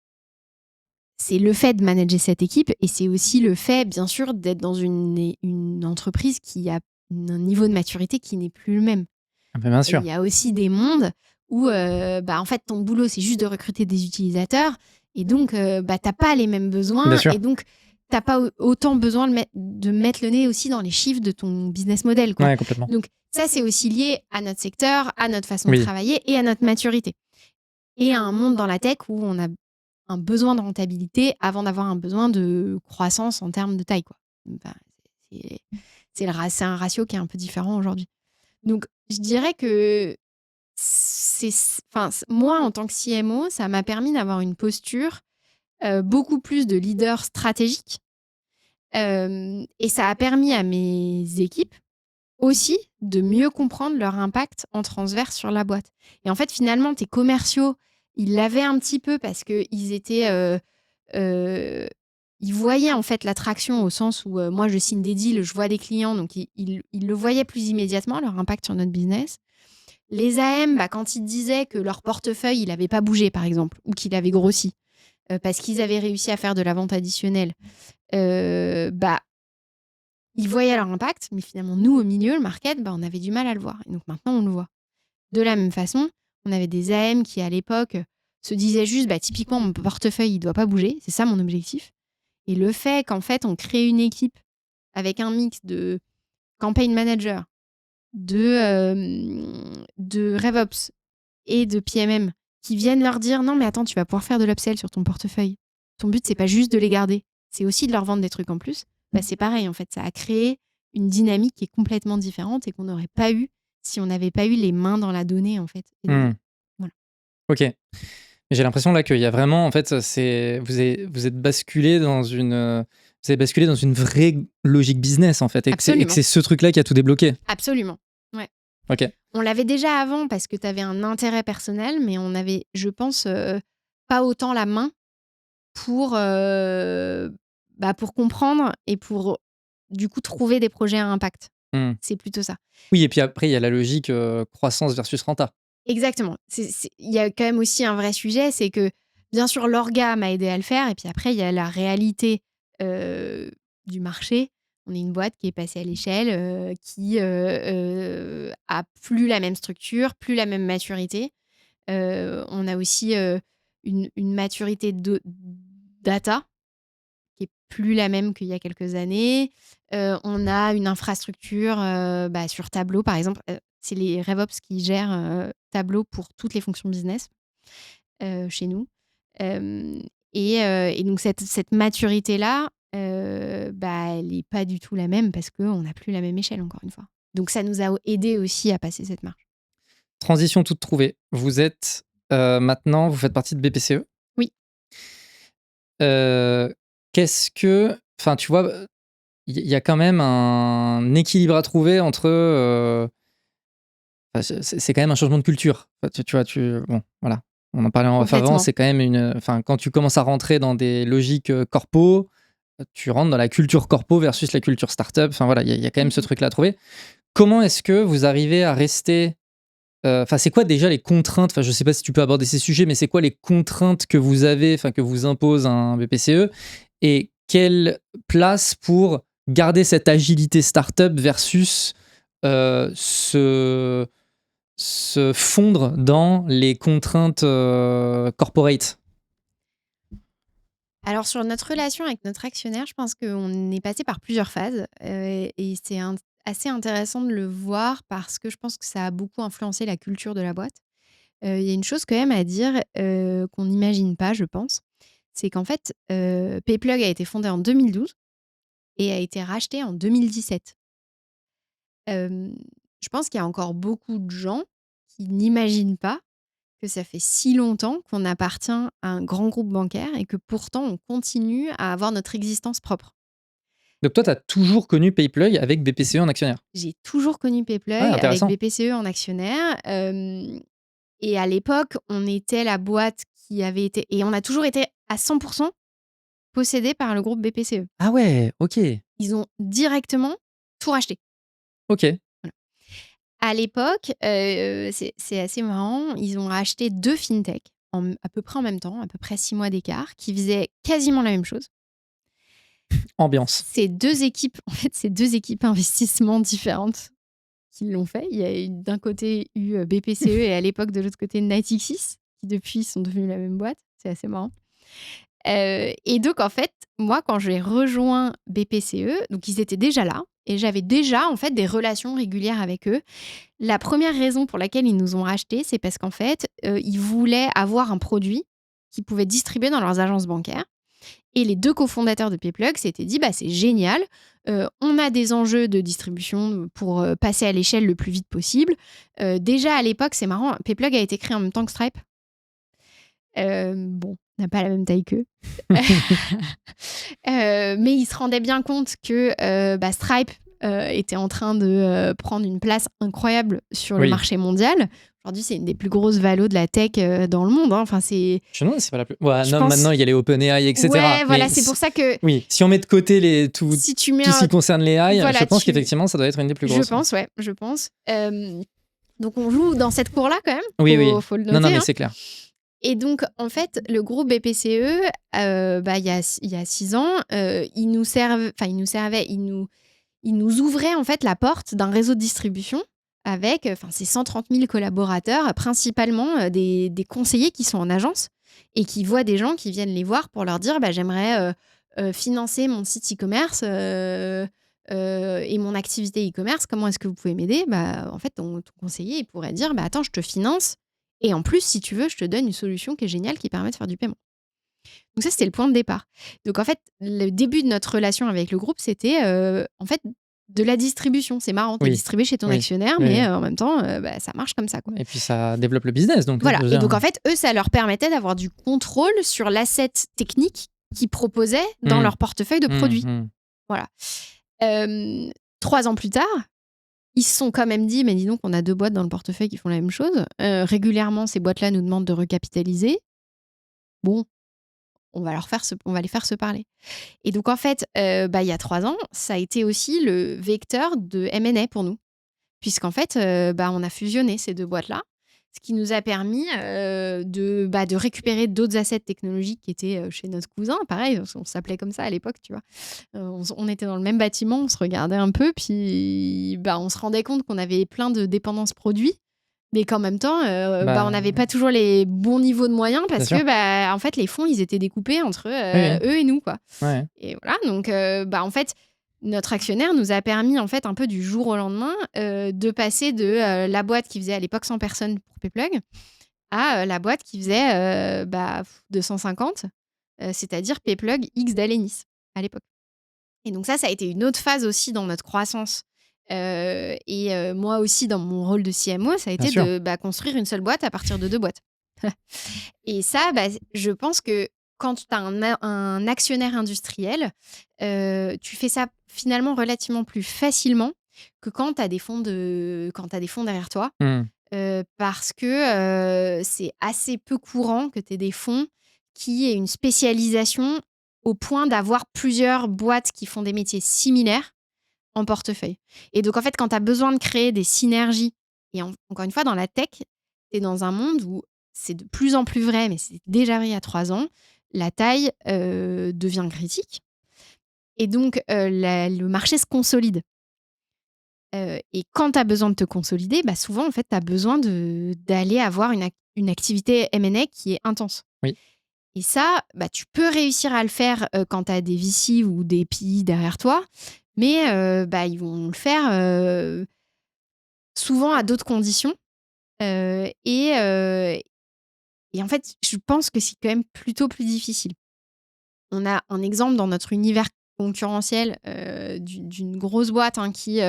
c'est le fait de manager cette équipe et c'est aussi le fait, bien sûr, d'être dans une entreprise qui a un niveau de maturité qui n'est plus le même. Bien sûr. Il y a aussi des mondes où, en fait, ton boulot, c'est juste de recruter des utilisateurs et donc, t'as pas les mêmes besoins. Bien sûr. Et donc, t'as pas autant besoin de mettre le nez aussi dans les chiffres de ton business model, quoi. Ouais, complètement. Donc, ça, c'est aussi lié à notre secteur, à notre façon de travailler et à notre maturité. Et à un monde dans la tech où on a un besoin de rentabilité avant d'avoir un besoin de croissance en termes de taille, quoi. C'est un ratio qui est un peu différent aujourd'hui. Donc, je dirais que moi, en tant que CMO, ça m'a permis d'avoir une posture beaucoup plus de leader stratégique. Et ça a permis à mes équipes aussi de mieux comprendre leur impact en transverse sur la boîte. Et en fait, finalement, tes commerciaux, ils l'avaient un petit peu parce qu'ils étaient... ils voyaient en fait l'attraction au sens où moi, je signe des deals, je vois des clients, donc ils le voyaient plus immédiatement, leur impact sur notre business. Les AM, quand ils disaient que leur portefeuille, il n'avait pas bougé, par exemple, ou qu'il avait grossi, parce qu'ils avaient réussi à faire de la vente additionnelle, ils voyaient leur impact, mais finalement, nous, au milieu, le market, on avait du mal à le voir. Et donc maintenant, on le voit. De la même façon, on avait des AM qui, à l'époque, se disaient juste, typiquement, mon portefeuille, il ne doit pas bouger. C'est ça mon objectif. Et le fait qu'en fait, on crée une équipe avec un mix de campaign manager, de RevOps et de PMM qui viennent leur dire, non, mais attends, tu vas pouvoir faire de l'upsell sur ton portefeuille. Ton but, c'est pas juste de les garder. C'est aussi de leur vendre des trucs en plus. C'est pareil, en fait. Ça a créé une dynamique qui est complètement différente et qu'on n'aurait pas eu si on n'avait pas eu les mains dans la donnée, en fait. Et donc, voilà. Ok. J'ai l'impression là qu'il y a vraiment, en fait, vous êtes basculé dans vous avez basculé dans une vraie logique business, en fait, et que Absolument. c'est ce truc-là qui a tout débloqué. Absolument. Ouais. Ok. On l'avait déjà avant parce que tu avais un intérêt personnel, mais on avait, je pense, pas autant la main pour comprendre et pour, du coup, trouver des projets à impact. C'est plutôt ça. Oui, et puis après, il y a la logique croissance versus renta. Exactement. Il y a quand même aussi un vrai sujet, c'est que, bien sûr, l'orga m'a aidé à le faire, et puis après, il y a la réalité du marché. On est une boîte qui est passée à l'échelle, qui a plus la même structure, plus la même maturité. On a aussi une maturité de data qui est plus la même qu'il y a quelques années. On a une infrastructure sur Tableau, par exemple. C'est les RevOps qui gèrent Tableau pour toutes les fonctions business chez nous. Et donc, cette maturité-là, elle n'est pas du tout la même parce qu'on n'a plus la même échelle, encore une fois. Donc, ça nous a aidé aussi à passer cette marche. Transition toute trouvée. Vous êtes maintenant, vous faites partie de BPCE. Oui. Qu'est-ce que... Enfin, tu vois, il y a quand même un équilibre à trouver entre... c'est quand même un changement de culture. Tu vois, bon, voilà. On en parlait en off avant, c'est quand même quand tu commences à rentrer dans des logiques corpo, tu rentres dans la culture corpo versus la culture startup. Enfin voilà, il y a quand même ce truc-là à trouver. Comment est-ce que vous arrivez à rester... c'est quoi déjà les contraintes? Enfin, je sais pas si tu peux aborder ces sujets, mais c'est quoi les contraintes que vous avez, que vous impose un BPCE, et quelle place pour garder cette agilité startup versus se fondre dans les contraintes corporate? Alors, sur notre relation avec notre actionnaire, je pense qu'on est passé par plusieurs phases. Et c'est assez intéressant de le voir parce que je pense que ça a beaucoup influencé la culture de la boîte. Il y a une chose quand même à dire qu'on n'imagine pas, je pense. C'est qu'en fait, Payplug a été fondé en 2012 et a été racheté en 2017. Je pense qu'il y a encore beaucoup de gens qui n'imaginent pas que ça fait si longtemps qu'on appartient à un grand groupe bancaire et que pourtant on continue à avoir notre existence propre. Donc toi, tu as toujours connu Payplug avec BPCE en actionnaire? J'ai toujours connu Payplug avec intéressant. BPCE en actionnaire. Et à l'époque, on était la boîte qui avait été... Et on a toujours été à 100% possédé par le groupe BPCE. Ah ouais, ok. Ils ont directement tout racheté. Ok. Voilà. À l'époque, c'est assez marrant, ils ont racheté 2 fintechs à peu près en même temps, à peu près 6 mois d'écart, qui faisaient quasiment la même chose. Ambiance. C'est 2 équipes, en fait, c'est 2 équipes investissement différentes qui l'ont fait. Il y a d'un côté eu BPCE et à l'époque de l'autre côté Natixis, qui depuis sont devenus la même boîte. C'est assez marrant. Et donc, en fait, moi, quand j'ai rejoint BPCE, donc ils étaient déjà là et j'avais déjà, en fait, des relations régulières avec eux. La première raison pour laquelle ils nous ont rachetés, c'est parce qu'en fait, ils voulaient avoir un produit qu'ils pouvaient distribuer dans leurs agences bancaires. Et les 2 cofondateurs de Payplug s'étaient dit, c'est génial, on a des enjeux de distribution pour passer à l'échelle le plus vite possible. Déjà, à l'époque, c'est marrant, Payplug a été créé en même temps que Stripe. On n'a pas la même taille qu'eux. Mais ils se rendaient bien compte que Stripe était en train de prendre une place incroyable sur le marché mondial. Aujourd'hui, c'est une des plus grosses valos de la tech dans le monde. Enfin, c'est... Je me demande si c'est pas la plus... Ouais, non, pense... Maintenant, il y a les OpenAI, etc. Ouais, voilà, c'est pour ça que... Oui, si on met de côté tout ce qui concerne les AI, je pense qu'effectivement, ça doit être une des plus grosses. Je pense. Donc, on joue dans cette cour-là, quand même. Oui. Faut le noter. Non, mais c'est clair. Et donc, en fait, le groupe BPCE, il y a 6 ans, il nous ouvrait en fait la porte d'un réseau de distribution avec ces 130 000 collaborateurs, principalement des conseillers qui sont en agence et qui voient des gens qui viennent les voir pour leur dire j'aimerais financer mon site e-commerce et mon activité e-commerce. Comment est-ce que vous pouvez m'aider? En fait, ton conseiller il pourrait dire attends, je te finance. Et en plus, si tu veux, je te donne une solution qui est géniale, qui permet de faire du paiement. Donc ça, c'était le point de départ. Donc en fait, le début de notre relation avec le groupe, c'était en fait de la distribution. C'est marrant, t'es Oui. distribué chez ton Oui. actionnaire, Oui. mais en même temps, ça marche comme ça, quoi. Et puis ça développe le business. Donc, Voilà. je veux Et dire, donc, en fait, eux, ça leur permettait d'avoir du contrôle sur l'asset technique qu'ils proposaient dans leur portefeuille de produits. Voilà. 3 ans plus tard, ils se sont quand même dit, mais dis donc, on a 2 boîtes dans le portefeuille qui font la même chose. Régulièrement, ces boîtes-là nous demandent de recapitaliser. Bon, on va les faire se parler. Et donc, en fait, il y a 3 ans, ça a été aussi le vecteur de M&A pour nous. Puisqu'en fait, on a fusionné ces 2 boîtes-là, ce qui nous a permis de récupérer d'autres assets technologiques qui étaient chez notre cousin. Pareil, on s'appelait comme ça à l'époque, tu vois. On était dans le même bâtiment, on se regardait un peu, puis on se rendait compte qu'on avait plein de dépendances produits, mais qu'en même temps, on n'avait pas toujours les bons niveaux de moyens parce Bien que, en fait, les fonds, ils étaient découpés entre Oui. eux et nous, quoi. Ouais. Et voilà, donc, en fait, notre actionnaire nous a permis, en fait, un peu du jour au lendemain, de passer de la boîte qui faisait à l'époque 100 personnes pour Payplug à la boîte qui faisait 250, c'est-à-dire Payplug X d'Alenis à l'époque. Et donc ça a été une autre phase aussi dans notre croissance. Et moi aussi, dans mon rôle de CMO, ça a été Bien sûr. de construire une seule boîte à partir de 2 boîtes. Et ça, je pense que quand tu as un actionnaire industriel, tu fais ça finalement relativement plus facilement que quand tu as des fonds derrière toi. Parce que c'est assez peu courant que tu aies des fonds qui aient une spécialisation au point d'avoir plusieurs boîtes qui font des métiers similaires en portefeuille. Et donc, en fait, quand tu as besoin de créer des synergies, et encore une fois, dans la tech, tu es dans un monde où c'est de plus en plus vrai, mais c'est déjà vrai il y a 3 ans, la taille devient critique. Et donc, le marché se consolide. Et quand tu as besoin de te consolider, souvent, en fait, tu as besoin d'aller avoir une activité M&A qui est intense. Oui. Et ça, tu peux réussir à le faire quand tu as des VC ou des PI derrière toi, mais ils vont le faire souvent à d'autres conditions. Et en fait, je pense que c'est quand même plutôt plus difficile. On a un exemple dans notre univers concurrentiel d'une grosse boîte à qui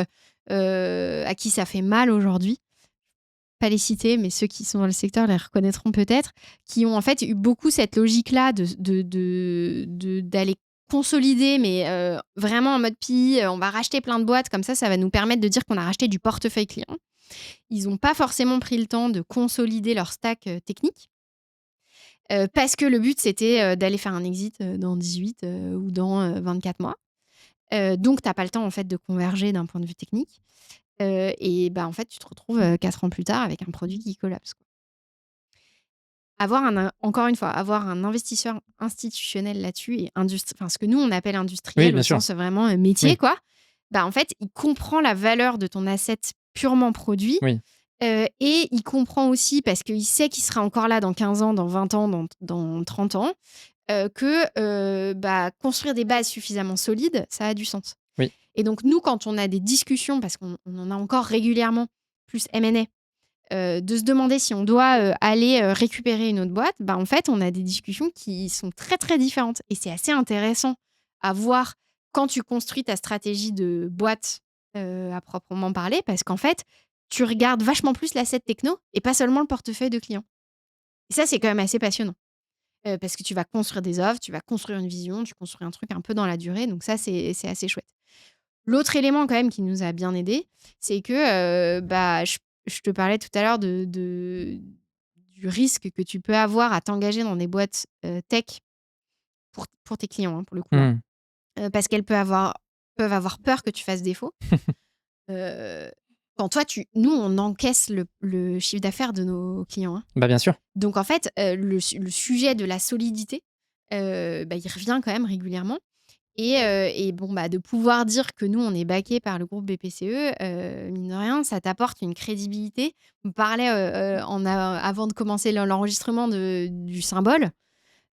ça fait mal aujourd'hui. Pas les citer, mais ceux qui sont dans le secteur les reconnaîtront peut-être, qui ont en fait eu beaucoup cette logique-là d'aller consolider, mais vraiment en mode PI, on va racheter plein de boîtes, comme ça va nous permettre de dire qu'on a racheté du portefeuille client. Ils n'ont pas forcément pris le temps de consolider leur stack technique, parce que le but, c'était d'aller faire un exit dans 18 ou dans 24 mois. Donc, tu n'as pas le temps en fait, de converger d'un point de vue technique. Et en fait, tu te retrouves 4 ans plus tard avec un produit qui collapse, quoi. Encore une fois, avoir un investisseur institutionnel là-dessus et ce que nous, on appelle industriel, Oui, au sûr. sens vraiment métier, Oui. quoi. En fait, il comprend la valeur de ton asset purement produit. Oui. Et il comprend aussi, parce qu'il sait qu'il sera encore là dans 15 ans, dans 20 ans, dans 30 ans, que construire des bases suffisamment solides, ça a du sens. Oui. Et donc, nous, quand on a des discussions, parce qu'on en a encore régulièrement, plus M&A, de se demander si on doit aller récupérer une autre boîte, en fait, on a des discussions qui sont très, très différentes. Et c'est assez intéressant à voir quand tu construis ta stratégie de boîte à proprement parler, parce qu'en fait, tu regardes vachement plus l'asset techno et pas seulement le portefeuille de clients. Et ça, c'est quand même assez passionnant. Parce que tu vas construire des offres, tu vas construire une vision, tu construis un truc un peu dans la durée. Donc ça, c'est assez chouette. L'autre élément quand même qui nous a bien aidé, c'est que je te parlais tout à l'heure du risque que tu peux avoir à t'engager dans des boîtes tech pour tes clients, hein, pour le coup. Hein. Parce qu'elles peuvent avoir peur que tu fasses défaut. Quand toi, nous, on encaisse le chiffre d'affaires de nos clients. Hein. Bien sûr. Donc, en fait, le sujet de la solidité, il revient quand même régulièrement. Et de pouvoir dire que nous, on est backé par le groupe BPCE, mine de rien, ça t'apporte une crédibilité. On parlait avant de commencer l'enregistrement du symbole.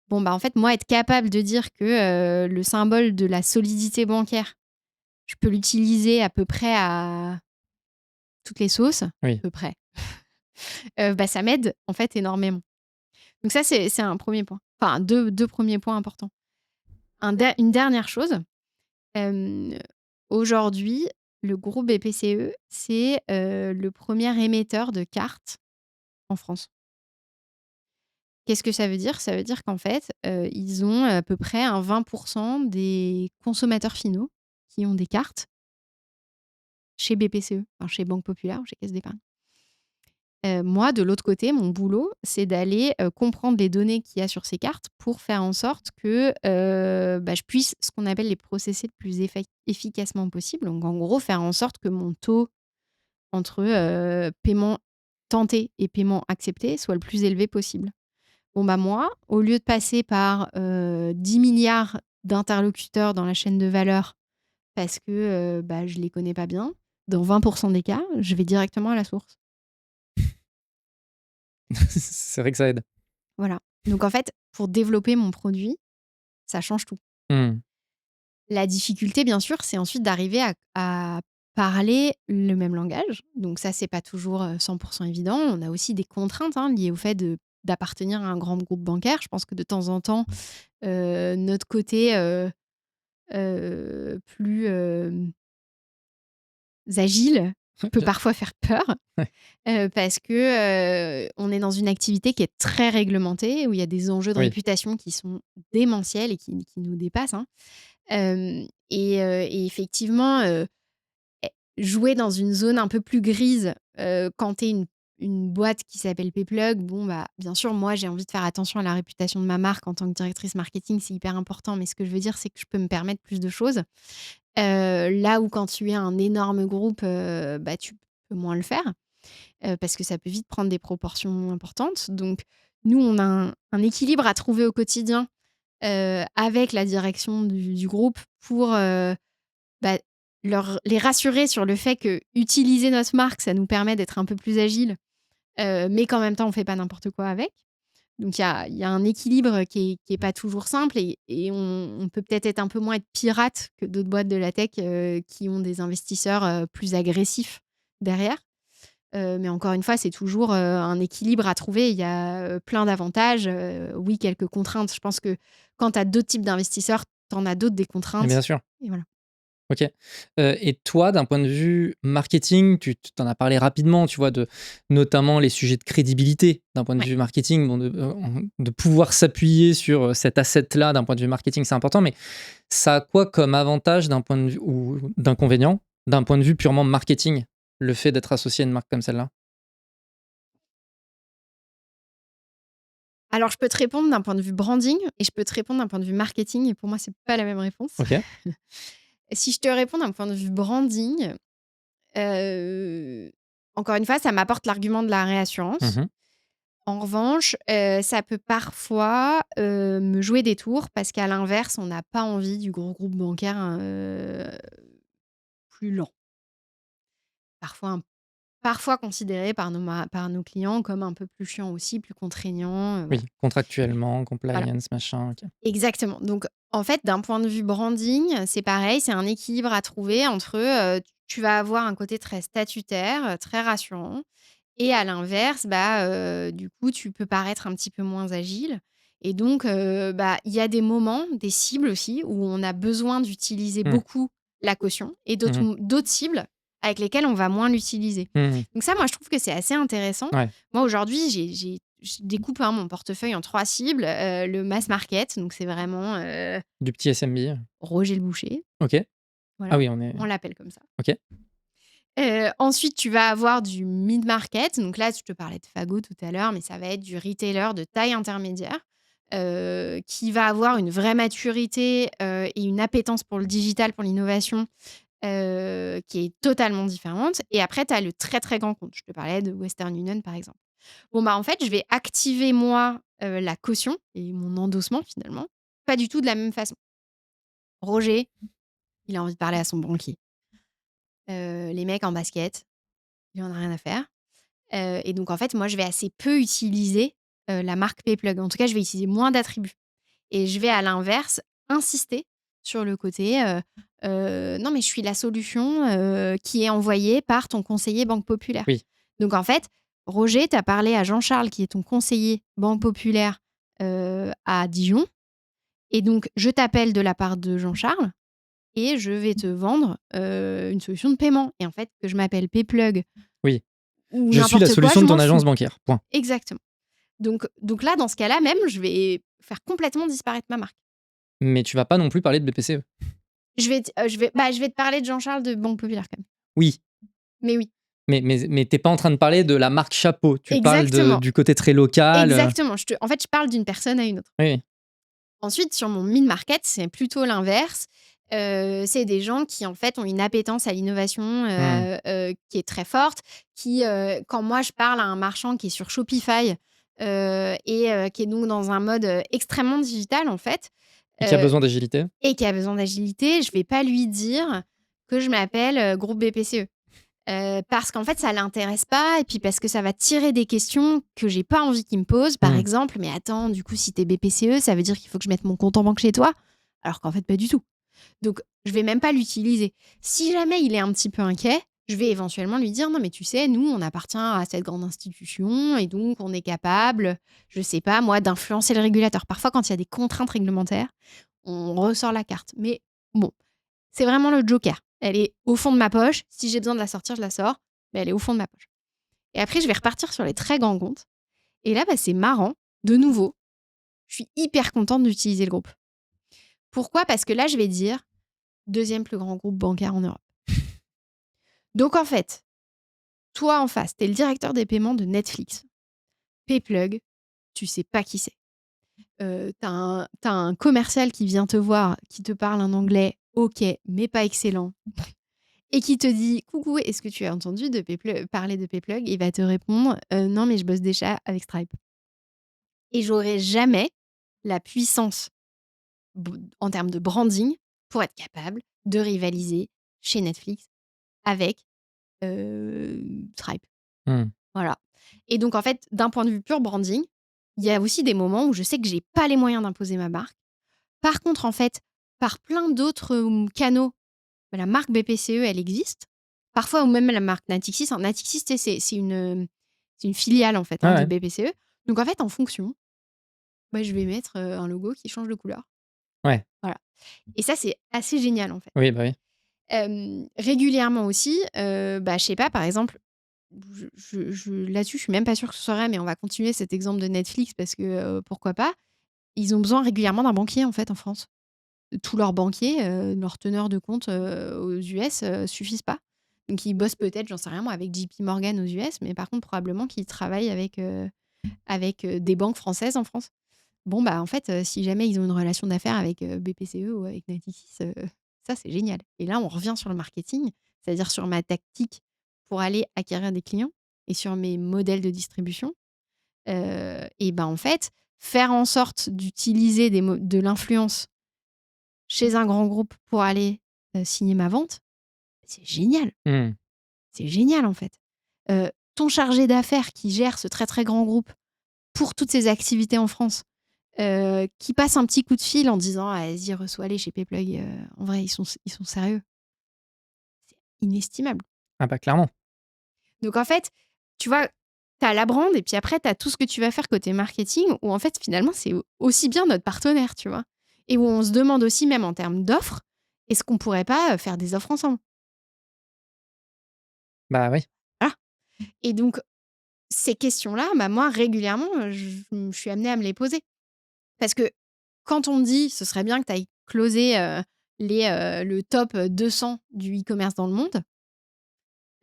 En fait, moi, être capable de dire que le symbole de la solidité bancaire, je peux l'utiliser à peu près à toutes les sauces, Oui. à peu près, ça m'aide en fait énormément. Donc ça, c'est un premier point. Enfin, deux premiers points importants. Une dernière chose, aujourd'hui, le groupe BPCE, c'est le premier émetteur de cartes en France. Qu'est-ce que ça veut dire? Ça veut dire qu'en fait, ils ont à peu près un 20% des consommateurs finaux qui ont des cartes chez BPCE, enfin chez Banque Populaire ou chez Caisse d'Épargne. Moi, de l'autre côté, mon boulot, c'est d'aller comprendre les données qu'il y a sur ces cartes pour faire en sorte que je puisse ce qu'on appelle les processer le plus efficacement possible. Donc, en gros, faire en sorte que mon taux entre paiement tenté et paiement accepté soit le plus élevé possible. Bon, moi, au lieu de passer par 10 milliards d'interlocuteurs dans la chaîne de valeur parce que je les connais pas bien, dans 20% des cas, je vais directement à la source. C'est vrai que ça aide. Voilà. Donc en fait, pour développer mon produit, ça change tout. La difficulté, bien sûr, c'est ensuite d'arriver à parler le même langage. Donc ça, c'est pas toujours 100% évident. On a aussi des contraintes liées au fait d'appartenir à un grand groupe bancaire. Je pense que de temps en temps, notre côté plus agile peut parfois faire peur. Ouais. Parce que on est dans une activité qui est très réglementée, où il y a des enjeux de Oui. réputation qui sont démentiels et qui nous dépassent. Et effectivement, jouer dans une zone un peu plus grise, quand tu es une boîte qui s'appelle Payplug, bien sûr, moi, j'ai envie de faire attention à la réputation de ma marque en tant que directrice marketing, c'est hyper important. Mais ce que je veux dire, c'est que je peux me permettre plus de choses. Là où quand tu es un énorme groupe, tu peux moins le faire. Parce que ça peut vite prendre des proportions importantes. Donc, nous, on a un équilibre à trouver au quotidien avec la direction du groupe pour les rassurer sur le fait que utiliser notre marque, ça nous permet d'être un peu plus agile, mais qu'en même temps, on ne fait pas n'importe quoi avec. Donc, il y a un équilibre qui est pas toujours simple et on peut peut-être être un peu moins être pirate que d'autres boîtes de la tech qui ont des investisseurs plus agressifs derrière. Mais encore une fois, c'est toujours un équilibre à trouver. Il y a plein d'avantages. Oui, quelques contraintes. Je pense que quand tu as d'autres types d'investisseurs, tu en as d'autres des Et contraintes. bien sûr. Et voilà. Ok. Et toi, d'un point de vue marketing, tu t'en as parlé rapidement, tu vois, de notamment les sujets de crédibilité d'un point de vue marketing, de pouvoir s'appuyer sur cet asset-là d'un point de vue marketing, c'est important, mais ça a quoi comme avantage d'un point de vue ou d'inconvénient d'un point de vue purement marketing, le fait d'être associé à une marque comme celle-là? Alors, je peux te répondre d'un point de vue branding et je peux te répondre d'un point de vue marketing. Et pour moi, c'est pas la même réponse. Ok. Si je te réponds d'un point de vue branding, encore une fois, ça m'apporte l'argument de la réassurance. Mhm. En revanche, ça peut parfois me jouer des tours parce qu'à l'inverse, on n'a pas envie du gros groupe bancaire plus lent. Parfois considéré par nos clients comme un peu plus chiant aussi, plus contraignant. Oui, contractuellement, Voilà. compliance, machin. Ok. Exactement. Donc, en fait, d'un point de vue branding, c'est pareil, c'est un équilibre à trouver entre tu vas avoir un côté très statutaire, très rassurant, et à l'inverse, du coup, tu peux paraître un petit peu moins agile. Et donc, il y a des moments, des cibles aussi, où on a besoin d'utiliser Hmm. beaucoup la caution et Mhm. d'autres cibles avec lesquelles on va moins l'utiliser. Mhm. Donc ça, moi, je trouve que c'est assez intéressant. Ouais. Moi, aujourd'hui, je découpe mon portefeuille en 3 cibles. Le mass market, donc c'est vraiment Du petit SMB. Roger le Boucher. Ok. Voilà, Ah oui, on est. on l'appelle comme ça. Ok. Ensuite, tu vas avoir du mid-market. Donc là, je te parlais de Fago tout à l'heure, mais ça va être du retailer de taille intermédiaire qui va avoir une vraie maturité et une appétence pour le digital, pour l'innovation, qui est totalement différente. Et après, tu as le très, très grand compte. Je te parlais de Western Union, par exemple. En fait, je vais activer, moi, la caution et mon endossement, finalement, pas du tout de la même façon. Roger, il a envie de parler à son banquier. Les mecs en basket, il en a rien à faire. Et donc, en fait, moi, je vais assez peu utiliser la marque Payplug. En tout cas, je vais utiliser moins d'attributs. Et je vais, à l'inverse, insister sur le côté non, mais je suis la solution qui est envoyée par ton conseiller Banque Populaire. Oui. Donc, en fait, Roger, tu as parlé à Jean-Charles, qui est ton conseiller Banque Populaire à Dijon. Et donc, je t'appelle de la part de Jean-Charles. et je vais te vendre une solution de paiement. Et en fait, que je m'appelle Payplug Oui. ou Je suis la n'importe quoi, solution je de ton m'en agence fous. bancaire. Point. Exactement. Donc là, dans ce cas-là même, je vais faire complètement disparaître ma marque. Mais tu vas pas non plus parler de BPCE. Je vais te parler de Jean-Charles de Banque Populaire quand même. Oui. Mais oui. Mais t'es pas en train de parler de la marque chapeau. Tu Exactement. parles du côté très local. Exactement. En fait, je parle d'une personne à une autre. Oui. Ensuite, sur mon mid-market, c'est plutôt l'inverse. C'est des gens qui, en fait, ont une appétence à l'innovation qui est très forte. Quand moi, je parle à un marchand qui est sur Shopify et qui est donc dans un mode extrêmement digital, en fait, Et qui a besoin d'agilité. je vais pas lui dire que je m'appelle groupe BPCE. Parce qu'en fait, ça l'intéresse pas, et puis parce que ça va tirer des questions que j'ai pas envie qu'il me pose. Par exemple, mais attends, du coup, si t'es BPCE, ça veut dire qu'il faut que je mette mon compte en banque chez toi? Alors qu'en fait, pas du tout. Donc, je vais même pas l'utiliser. Si jamais il est un petit peu inquiet, je vais éventuellement lui dire, non, mais tu sais, nous, on appartient à cette grande institution, et donc on est capable, je sais pas, moi, d'influencer le régulateur. Parfois, quand il y a des contraintes réglementaires, on ressort la carte. Mais bon, c'est vraiment le joker. Elle est au fond de ma poche. Si j'ai besoin de la sortir, je la sors. Mais elle est au fond de ma poche. Et après, je vais repartir sur les très grands comptes. Et là, c'est marrant. De nouveau, je suis hyper contente d'utiliser le groupe. Pourquoi ? Parce que là, je vais dire deuxième plus grand groupe bancaire en Europe. Donc, en fait, toi en face, t'es le directeur des paiements de Netflix. Payplug, tu sais pas qui c'est. T'as un commercial qui vient te voir, qui te parle un anglais ok, mais pas excellent. Et qui te dit « Coucou, est-ce que tu as entendu parler de Payplug ?» Il va te répondre « Non, mais je bosse déjà avec Stripe. » Et j'aurai jamais la puissance en termes de branding pour être capable de rivaliser chez Netflix avec Stripe. Voilà. Et donc, en fait, d'un point de vue pur branding, il y a aussi des moments où je sais que j'ai pas les moyens d'imposer ma marque. Par contre, en fait, par plein d'autres canaux, la marque BPCE, elle existe. Parfois, ou même la marque Natixis. Natixis, c'est une filiale, en fait, de BPCE. Donc, en fait, en fonction, je vais mettre un logo qui change de couleur. Ouais. Voilà. Et ça, c'est assez génial, en fait. Oui, bah oui. Régulièrement aussi, je sais pas, par exemple, là-dessus, je suis même pas sûre que ce soit vrai, mais on va continuer cet exemple de Netflix parce que pourquoi pas. Ils ont besoin régulièrement d'un banquier, en fait, en France. Tous leurs banquiers, leurs teneurs de compte aux US suffisent pas. Donc, ils bossent peut-être, j'en sais rien moi, avec JP Morgan aux US, mais par contre, probablement qu'ils travaillent avec des banques françaises en France. Bon, en fait, si jamais ils ont une relation d'affaires avec BPCE ou avec Natixis, ça, c'est génial. Et là, on revient sur le marketing, c'est-à-dire sur ma tactique pour aller acquérir des clients et sur mes modèles de distribution. En fait, faire en sorte d'utiliser de l'influence chez un grand groupe pour aller signer ma vente, c'est génial. C'est génial, en fait. Ton chargé d'affaires qui gère ce très, très grand groupe pour toutes ses activités en France, qui passe un petit coup de fil en disant « Vas-y, reçois-les chez Payplug. En vrai, ils sont sérieux. » C'est inestimable. Ah bah clairement. Donc, en fait, tu vois, tu as la brand et puis après, tu as tout ce que tu vas faire côté marketing où, en fait, finalement, c'est aussi bien notre partenaire, tu vois. Et où on se demande aussi, même en termes d'offres, est-ce qu'on pourrait pas faire des offres ensemble ? Bah oui. Voilà. Et donc, ces questions-là, moi, régulièrement, je suis amenée à me les poser. Parce que quand on me dit, ce serait bien que tu ailles closer le top 200 du e-commerce dans le monde,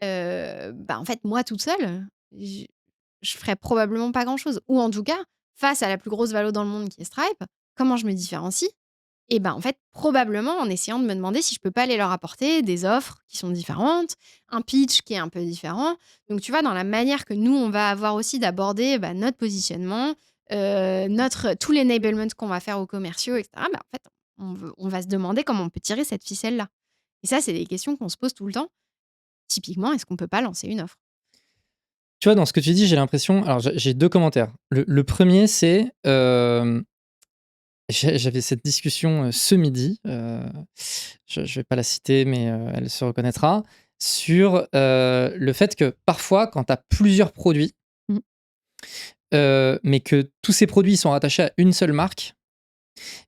en fait, moi, toute seule, je ferais probablement pas grand-chose. Ou en tout cas, face à la plus grosse valo dans le monde qui est Stripe, comment je me différencie ? Et en fait, probablement en essayant de me demander si je peux pas aller leur apporter des offres qui sont différentes, un pitch qui est un peu différent. Donc, tu vois, dans la manière que nous, on va avoir aussi d'aborder notre positionnement, tout l'enablement qu'on va faire aux commerciaux, etc., en fait, on va se demander comment on peut tirer cette ficelle-là. Et ça, c'est des questions qu'on se pose tout le temps. Typiquement, est-ce qu'on peut pas lancer une offre ? Tu vois, dans ce que tu dis, j'ai l'impression... Alors, j'ai deux commentaires. Le premier, c'est... J'avais cette discussion ce midi, je ne vais pas la citer, mais elle se reconnaîtra, sur le fait que parfois, quand tu as plusieurs produits, mais que tous ces produits sont rattachés à une seule marque,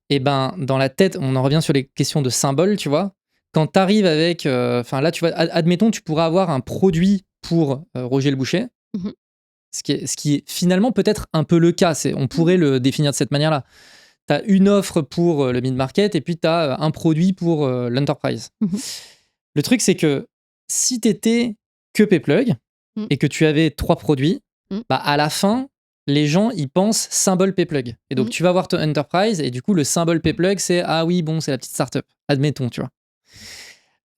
et dans la tête, on en revient sur les questions de symboles, tu vois, quand tu arrives avec... là, tu vois, admettons, tu pourrais avoir un produit pour Roger le Boucher, Mhm. ce qui est finalement peut-être un peu le cas. On pourrait le définir de cette manière-là. Tu as une offre pour le mid-market et puis tu as un produit pour l'enterprise. Mhm. Le truc, c'est que si tu étais que Payplug et que tu avais 3 produits, bah à la fin, les gens, ils pensent symbole Payplug. Et donc, tu vas voir ton enterprise et du coup, le symbole Payplug, c'est ah oui, bon, c'est la petite startup. Admettons, tu vois.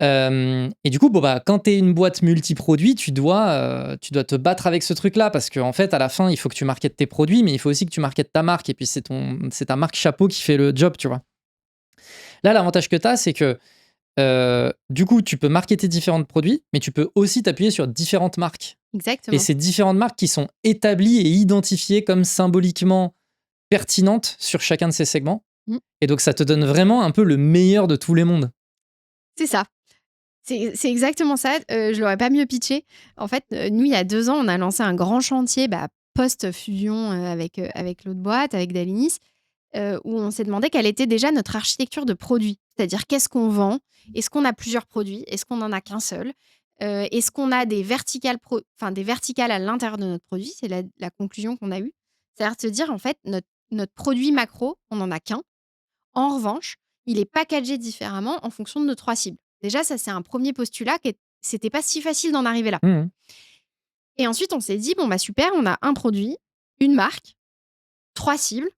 Et du coup, quand tu es une boîte multi-produits, tu dois te battre avec ce truc-là parce qu'en fait, à la fin, il faut que tu marketes tes produits, mais il faut aussi que tu marketes ta marque. Et puis, c'est ta marque chapeau qui fait le job, tu vois. Là, l'avantage que tu as, c'est que du coup, tu peux marketer différents produits, mais tu peux aussi t'appuyer sur différentes marques. Exactement. Et ces différentes marques qui sont établies et identifiées comme symboliquement pertinentes sur chacun de ces segments. Et donc, ça te donne vraiment un peu le meilleur de tous les mondes. C'est ça. C'est exactement ça. Je l'aurais pas mieux pitché. En fait, nous, il y a 2 ans, on a lancé un grand chantier post-fusion avec l'autre boîte, avec Dalinis, où on s'est demandé quelle était déjà notre architecture de produits. C'est-à-dire, qu'est-ce qu'on vend? Est-ce qu'on a plusieurs produits? Est-ce qu'on n'en a qu'un seul? Est-ce qu'on a des verticales à l'intérieur de notre produit? C'est la conclusion qu'on a eue. C'est-à-dire de se dire, en fait, notre produit macro, on n'en a qu'un. En revanche, il est packagé différemment en fonction de nos 3 cibles. Déjà, ça, c'est un premier postulat c'était pas si facile d'en arriver là. Et ensuite, on s'est dit, super, on a un produit, une marque, 3 cibles,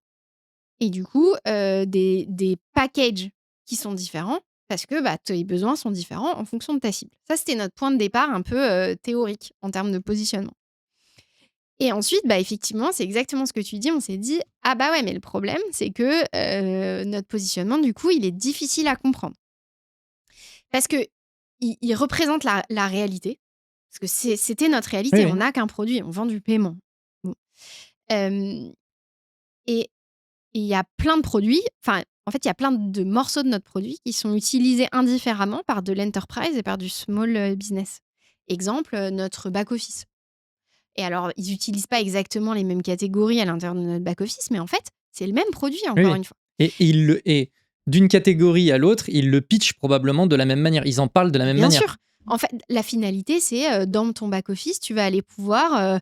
et du coup, des packages qui sont différents parce que tes besoins sont différents en fonction de ta cible. Ça, c'était notre point de départ un peu théorique en termes de positionnement. Et ensuite, effectivement, c'est exactement ce que tu dis. On s'est dit, ah bah ouais, mais le problème, c'est que notre positionnement, du coup, il est difficile à comprendre. Parce que il représente la réalité. Parce que c'était notre réalité. Oui. On n'a qu'un produit, on vend du paiement. Bon. Et il y a plein de produits, en fait, il y a plein de morceaux de notre produit qui sont utilisés indifféremment par de l'enterprise et par du small business. Exemple, notre back-office. Et alors, ils n'utilisent pas exactement les mêmes catégories à l'intérieur de notre back-office, mais en fait, c'est le même produit, encore une fois. Et d'une catégorie à l'autre, ils le pitchent probablement de la même manière. Ils en parlent de la même manière. Bien sûr. En fait, la finalité, c'est dans ton back-office, tu vas aller pouvoir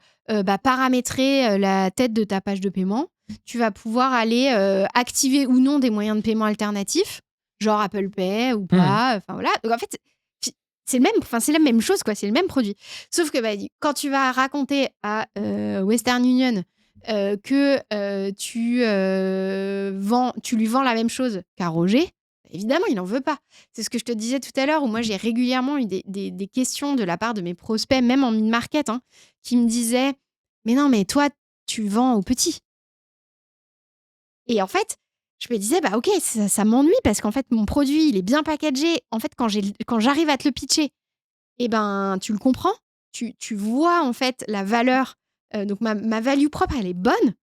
paramétrer la tête de ta page de paiement. Tu vas pouvoir aller activer ou non des moyens de paiement alternatifs, genre Apple Pay ou pas. Voilà. Donc, en fait, c'est la même chose, quoi. C'est le même produit. Sauf que quand tu vas raconter à Western Union que tu lui vends la même chose qu'à Roger, évidemment, il n'en veut pas. C'est ce que je te disais tout à l'heure, où moi, j'ai régulièrement eu des questions de la part de mes prospects, même en mid-market, qui me disaient « Mais non, mais toi, tu vends aux petits. » Et en fait, je me disais « Ok, ça m'ennuie parce qu'en fait, mon produit, il est bien packagé. En fait, quand j'arrive à te le pitcher, tu le comprends. Tu vois, en fait, la valeur. Donc, ma value propre, elle est bonne.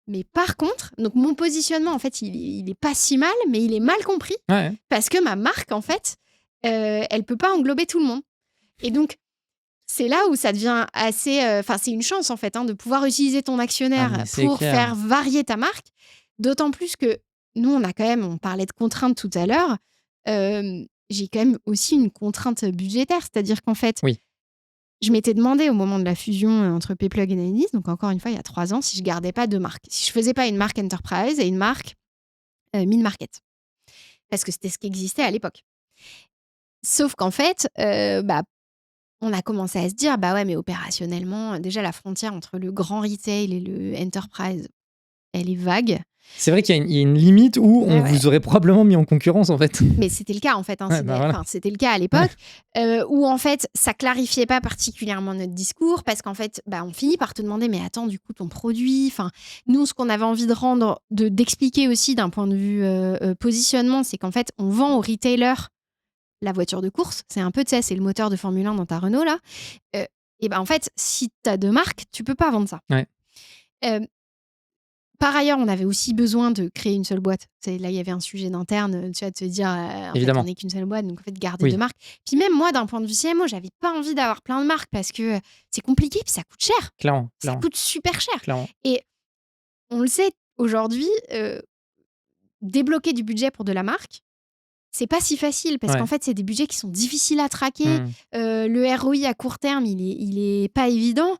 Mais par contre, donc mon positionnement, en fait, il est pas si mal, mais il est mal compris. Ouais. Parce que ma marque, en fait, elle peut pas englober tout le monde. Et donc, c'est là où ça devient assez... c'est une chance, en fait, de pouvoir utiliser ton actionnaire pour faire varier ta marque. D'autant plus que nous, on parlait de contraintes tout à l'heure. J'ai quand même aussi une contrainte budgétaire. C'est-à-dire qu'en fait, je m'étais demandé au moment de la fusion entre Payplug et Dalinis, donc encore une fois, il y a 3 ans, si je gardais pas 2 marques. Si je faisais pas une marque enterprise et une marque mid-market. Parce que c'était ce qui existait à l'époque. Sauf qu'en fait, on a commencé à se dire, ouais, mais opérationnellement, déjà la frontière entre le grand retail et le enterprise, elle est vague. C'est vrai qu'il y a une limite où on vous aurait probablement mis en concurrence, en fait. Mais c'était le cas, en fait. Voilà. C'était le cas à l'époque, où, en fait, ça clarifiait pas particulièrement notre discours, parce qu'en fait, on finit par te demander, mais attends, du coup, ton produit... Nous, ce qu'on avait envie de rendre, d'expliquer aussi d'un point de vue positionnement, c'est qu'en fait, on vend aux retailers la voiture de course. C'est un peu, tu sais, c'est le moteur de Formule 1 dans ta Renault, là. En fait, si tu as 2 marques, tu peux pas vendre ça. Ouais. Par ailleurs, on avait aussi besoin de créer une seule boîte. Là, il y avait un sujet d'interne, tu vois, de se dire, en fait, on n'est qu'une seule boîte, donc en fait, garder 2 marques. Puis même moi, d'un point de vue CMO, j'avais pas envie d'avoir plein de marques parce que c'est compliqué, puis ça coûte cher. Clairement. Ça coûte super cher. Clairement. Et on le sait, aujourd'hui, débloquer du budget pour de la marque, c'est pas si facile parce Ouais. qu'en fait, c'est des budgets qui sont difficiles à traquer. Hmm. Le ROI à court terme, il est pas évident.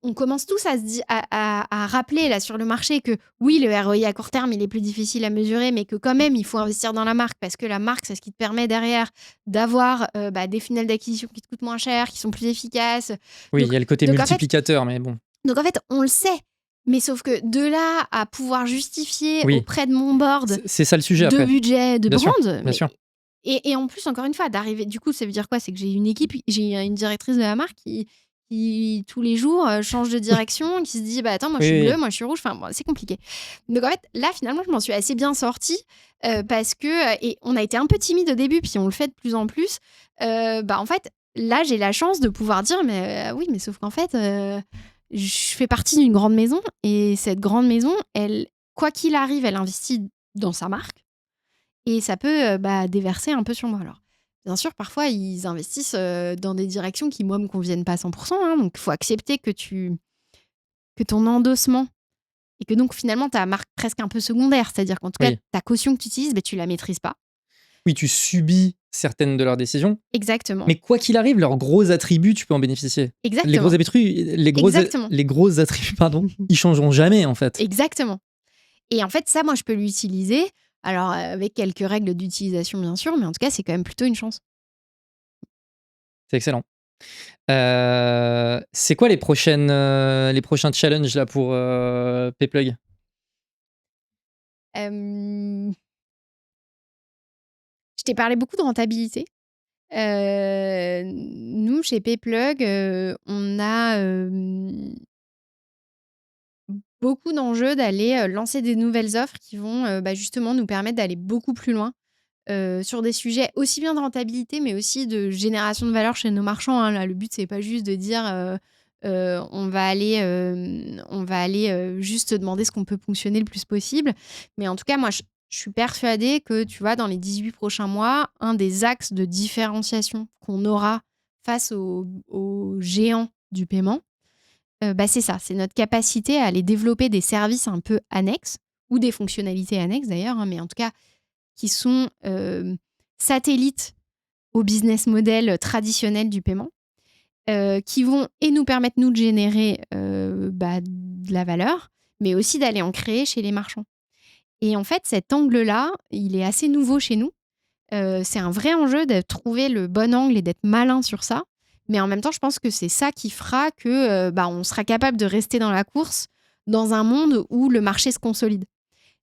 On commence tous à rappeler là sur le marché que oui, le ROI à court terme, il est plus difficile à mesurer, mais que quand même, il faut investir dans la marque parce que la marque, c'est ce qui te permet derrière d'avoir des funnels d'acquisition qui te coûtent moins cher, qui sont plus efficaces. Oui, Donc- il y a le côté donc, en fait, multiplicateur, mais bon. Donc en fait, on le sait. Mais sauf que de là à pouvoir justifier Oui. auprès de mon board C'est ça le sujet de après. budget, de Bien sûr, brand. bien sûr. Et en plus, encore une fois, d'arriver. Du coup, ça veut dire quoi? C'est que j'ai une équipe, j'ai une directrice de la marque qui tous les jours change de direction, qui se dit bah attends, moi je suis Oui. bleue, moi je suis rouge. Enfin, bon, c'est compliqué. Donc en fait, là, finalement, je m'en suis assez bien sortie parce que. Et on a été un peu timide au début, puis on le fait de plus en plus. En fait, là, j'ai la chance de pouvoir dire mais oui, mais sauf qu'en fait. Je fais partie d'une grande maison et cette grande maison, elle, quoi qu'il arrive, elle investit dans sa marque et ça peut déverser un peu sur moi. Alors, bien sûr, parfois, ils investissent dans des directions qui, moi, me conviennent pas à 100%. Donc, il faut accepter que ton endossement et que donc, finalement, ta marque presque un peu secondaire. C'est-à-dire qu'en tout cas, Oui. ta caution que tu utilises, tu la maîtrises pas. Oui, tu subis certaines de leurs décisions, Exactement. mais quoi qu'il arrive, leurs gros attributs, tu peux en bénéficier. Exactement. Les gros attributs, Exactement. les gros attributs, pardon, ils changeront jamais en fait. Exactement. Et en fait, ça, moi, je peux l'utiliser. Alors, avec quelques règles d'utilisation, bien sûr, mais en tout cas, c'est quand même plutôt une chance. C'est excellent. C'est quoi les prochains challenges là pour Payplug? Je t'ai parlé beaucoup de rentabilité. Nous, chez Payplug, on a beaucoup d'enjeux d'aller lancer des nouvelles offres qui vont justement nous permettre d'aller beaucoup plus loin sur des sujets aussi bien de rentabilité, mais aussi de génération de valeur chez nos marchands. Hein. Là, le but, c'est pas juste de dire on va aller juste demander ce qu'on peut fonctionner le plus possible. Mais en tout cas, moi, je suis persuadée que, tu vois, dans les 18 prochains mois, un des axes de différenciation qu'on aura face aux géants du paiement, c'est ça, c'est notre capacité à aller développer des services un peu annexes, ou des fonctionnalités annexes d'ailleurs, hein, mais en tout cas, qui sont satellites au business model traditionnel du paiement, qui vont et nous permettre, nous, de générer de la valeur, mais aussi d'aller en créer chez les marchands. Et en fait, cet angle-là, il est assez nouveau chez nous. C'est un vrai enjeu de trouver le bon angle et d'être malin sur ça. Mais en même temps, je pense que c'est ça qui fera que on sera capable de rester dans la course dans un monde où le marché se consolide.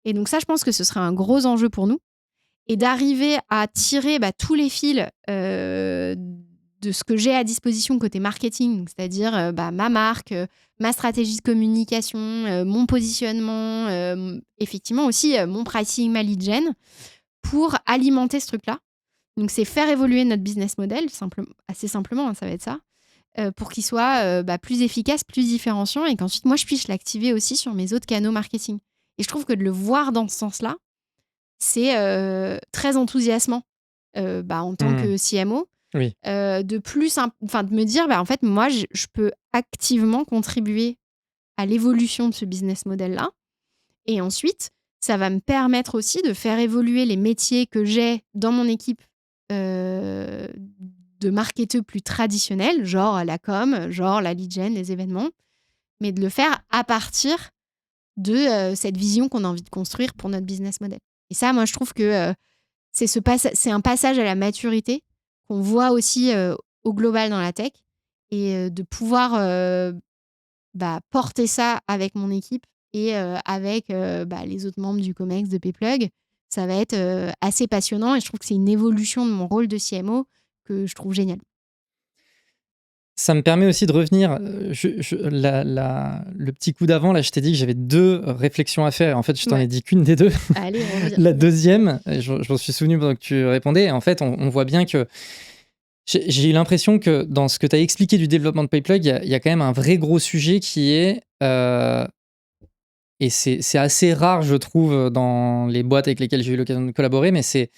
Et donc ça, je pense que ce sera un gros enjeu pour nous. Et d'arriver à tirer tous les fils de ce que j'ai à disposition côté marketing, c'est-à-dire ma marque, ma stratégie de communication, mon positionnement, effectivement aussi mon pricing, ma lead gen, pour alimenter ce truc-là. Donc, c'est faire évoluer notre business model, assez simplement, hein, ça va être ça, pour qu'il soit plus efficace, plus différenciant et qu'ensuite, moi, je puisse l'activer aussi sur mes autres canaux marketing. Et je trouve que de le voir dans ce sens-là, c'est très enthousiasmant en tant que CMO. Oui. De me dire, en fait, moi, je peux activement contribuer à l'évolution de ce business model-là. Et ensuite, ça va me permettre aussi de faire évoluer les métiers que j'ai dans mon équipe de marketeurs plus traditionnels, genre la com, genre la lead gen, les événements, mais de le faire à partir de cette vision qu'on a envie de construire pour notre business model. Et ça, moi, je trouve que c'est un passage à la maturité qu'on voit aussi au global dans la tech et de pouvoir porter ça avec mon équipe et avec les autres membres du COMEX de Payplug, ça va être assez passionnant et je trouve que c'est une évolution de mon rôle de CMO que je trouve génial. Ça me permet aussi de revenir. Le petit coup d'avant, là, je t'ai dit que j'avais 2 réflexions à faire. En fait, je t'en ai dit qu'une des 2. Allez, on revient. La deuxième, je m'en suis souvenu pendant que tu répondais. En fait, on voit bien que j'ai eu l'impression que dans ce que tu as expliqué du développement de Payplug, il y a quand même un vrai gros sujet qui est. Et c'est assez rare, je trouve, dans les boîtes avec lesquelles j'ai eu l'occasion de collaborer, mais c'est.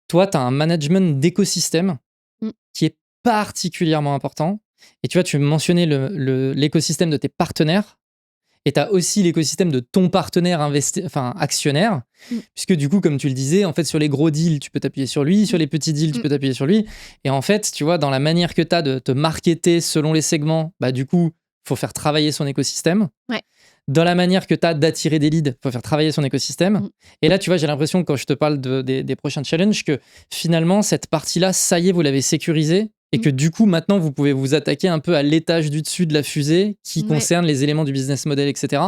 Toi, tu as un management d'écosystème qui est particulièrement important. Et tu vois, tu mentionnais l'écosystème de tes partenaires. Et tu as aussi l'écosystème de ton partenaire actionnaire, puisque du coup, comme tu le disais, en fait, sur les gros deals, tu peux t'appuyer sur lui, sur les petits deals, tu peux t'appuyer sur lui. Et en fait, tu vois, dans la manière que tu as de te marketer selon les segments, bah, du coup, il faut faire travailler son écosystème. Ouais. Dans la manière que tu as d'attirer des leads, il faut faire travailler son écosystème. Et là, tu vois, j'ai l'impression, quand je te parle des prochains challenges, que finalement, cette partie-là, ça y est, vous l'avez sécurisée. Et que du coup, maintenant, vous pouvez vous attaquer un peu à l'étage du dessus de la fusée qui concerne les éléments du business model, etc.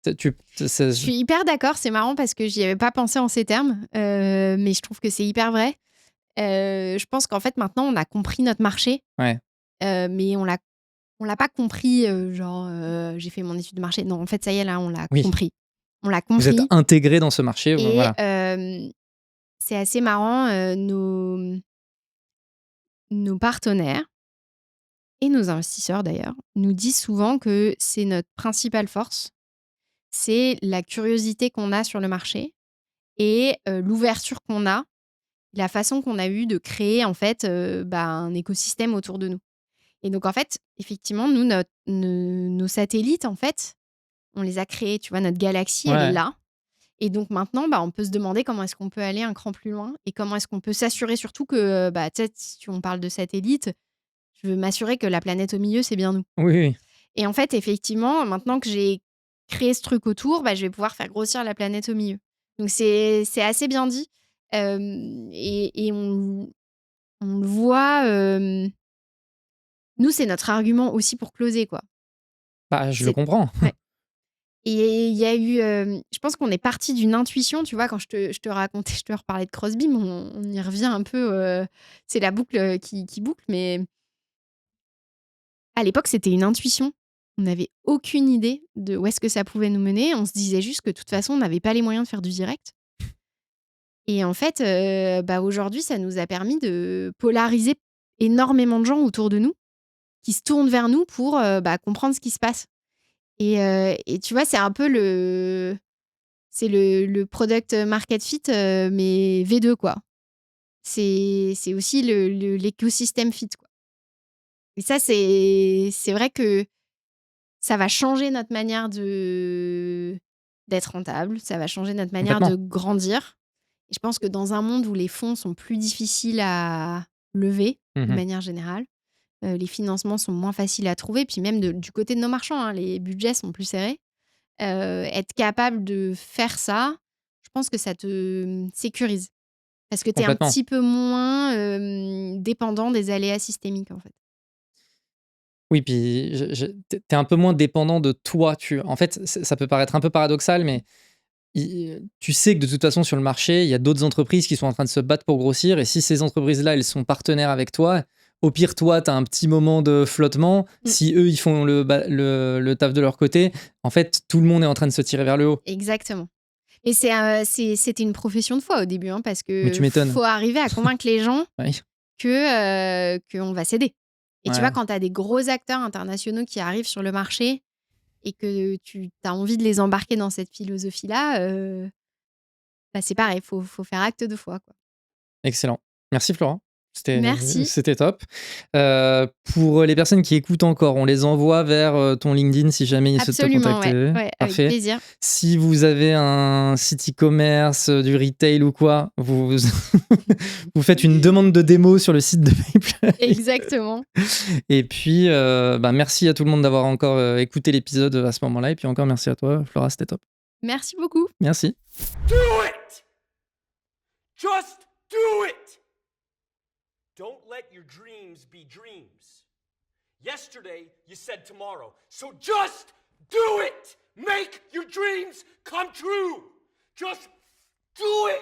Je suis hyper d'accord. C'est marrant parce que j'y avais pas pensé en ces termes. Mais je trouve que c'est hyper vrai. Je pense qu'en fait, maintenant, on a compris notre marché. Ouais. Mais on l'a pas compris, j'ai fait mon étude de marché. Non, en fait, ça y est, là, on l'a compris. On l'a compris. Vous êtes intégré dans ce marché. Et voilà. c'est assez marrant, nos partenaires et nos investisseurs, d'ailleurs, nous disent souvent que c'est notre principale force. C'est la curiosité qu'on a sur le marché et l'ouverture qu'on a, la façon qu'on a eue de créer, en fait, un écosystème autour de nous. Et donc, en fait, effectivement, nous, nos satellites, en fait, on les a créés. Tu vois, notre galaxie, elle est là. Et donc, maintenant, on peut se demander comment est-ce qu'on peut aller un cran plus loin et comment est-ce qu'on peut s'assurer surtout que, si on parle de satellites, je veux m'assurer que la planète au milieu, c'est bien nous. Oui. Et en fait, effectivement, maintenant que j'ai créé ce truc autour, je vais pouvoir faire grossir la planète au milieu. Donc, c'est assez bien dit. Et on le voit... nous, c'est notre argument aussi pour closer, quoi. Je le comprends. Ouais. Et il y a eu... je pense qu'on est parti d'une intuition, tu vois, quand je te racontais, je te reparlais de Crossbeam, on y revient un peu... c'est la boucle qui boucle, mais... À l'époque, c'était une intuition. On n'avait aucune idée de où est-ce que ça pouvait nous mener. On se disait juste que de toute façon, on n'avait pas les moyens de faire du direct. Et en fait, aujourd'hui, ça nous a permis de polariser énormément de gens autour de nous qui se tournent vers nous pour comprendre ce qui se passe. Et tu vois, c'est un peu le product market fit, mais V2, quoi. C'est aussi l'écosystème fit, quoi. Et ça, c'est vrai que ça va changer notre manière d'être rentable, ça va changer notre manière de grandir. Et je pense que dans un monde où les fonds sont plus difficiles à lever, de manière générale, les financements sont moins faciles à trouver, puis même du côté de nos marchands, les budgets sont plus serrés. Être capable de faire ça, je pense que ça te sécurise. Parce que tu es un petit peu moins dépendant des aléas systémiques, en fait. Oui, puis t'es un peu moins dépendant de toi. En fait, ça peut paraître un peu paradoxal, mais tu sais que de toute façon, sur le marché, il y a d'autres entreprises qui sont en train de se battre pour grossir. Et si ces entreprises-là, elles sont partenaires avec toi, au pire, toi, tu as un petit moment de flottement. Si eux, ils font le taf de leur côté, en fait, tout le monde est en train de se tirer vers le haut. Exactement. Et c'était une profession de foi au début, parce que tu m'étonnes. Faut arriver à convaincre les gens qu'on va céder. Et tu vois, quand tu as des gros acteurs internationaux qui arrivent sur le marché et que tu as envie de les embarquer dans cette philosophie-là, c'est pareil, il faut faire acte de foi, quoi. Excellent. Merci Flora. Merci. C'était top. Pour les personnes qui écoutent encore, on les envoie vers ton LinkedIn si jamais ils souhaitent te contacter. Ouais, avec plaisir. Si vous avez un site e-commerce, du retail ou quoi, vous faites une demande de démo sur le site de Payplay. Exactement. Et puis, merci à tout le monde d'avoir encore écouté l'épisode à ce moment-là. Et puis encore merci à toi, Flora, c'était top. Merci beaucoup. Merci. Do it! Just do it! Don't let your dreams be dreams. Yesterday, you said tomorrow. So just do it! Make your dreams come true! Just do it!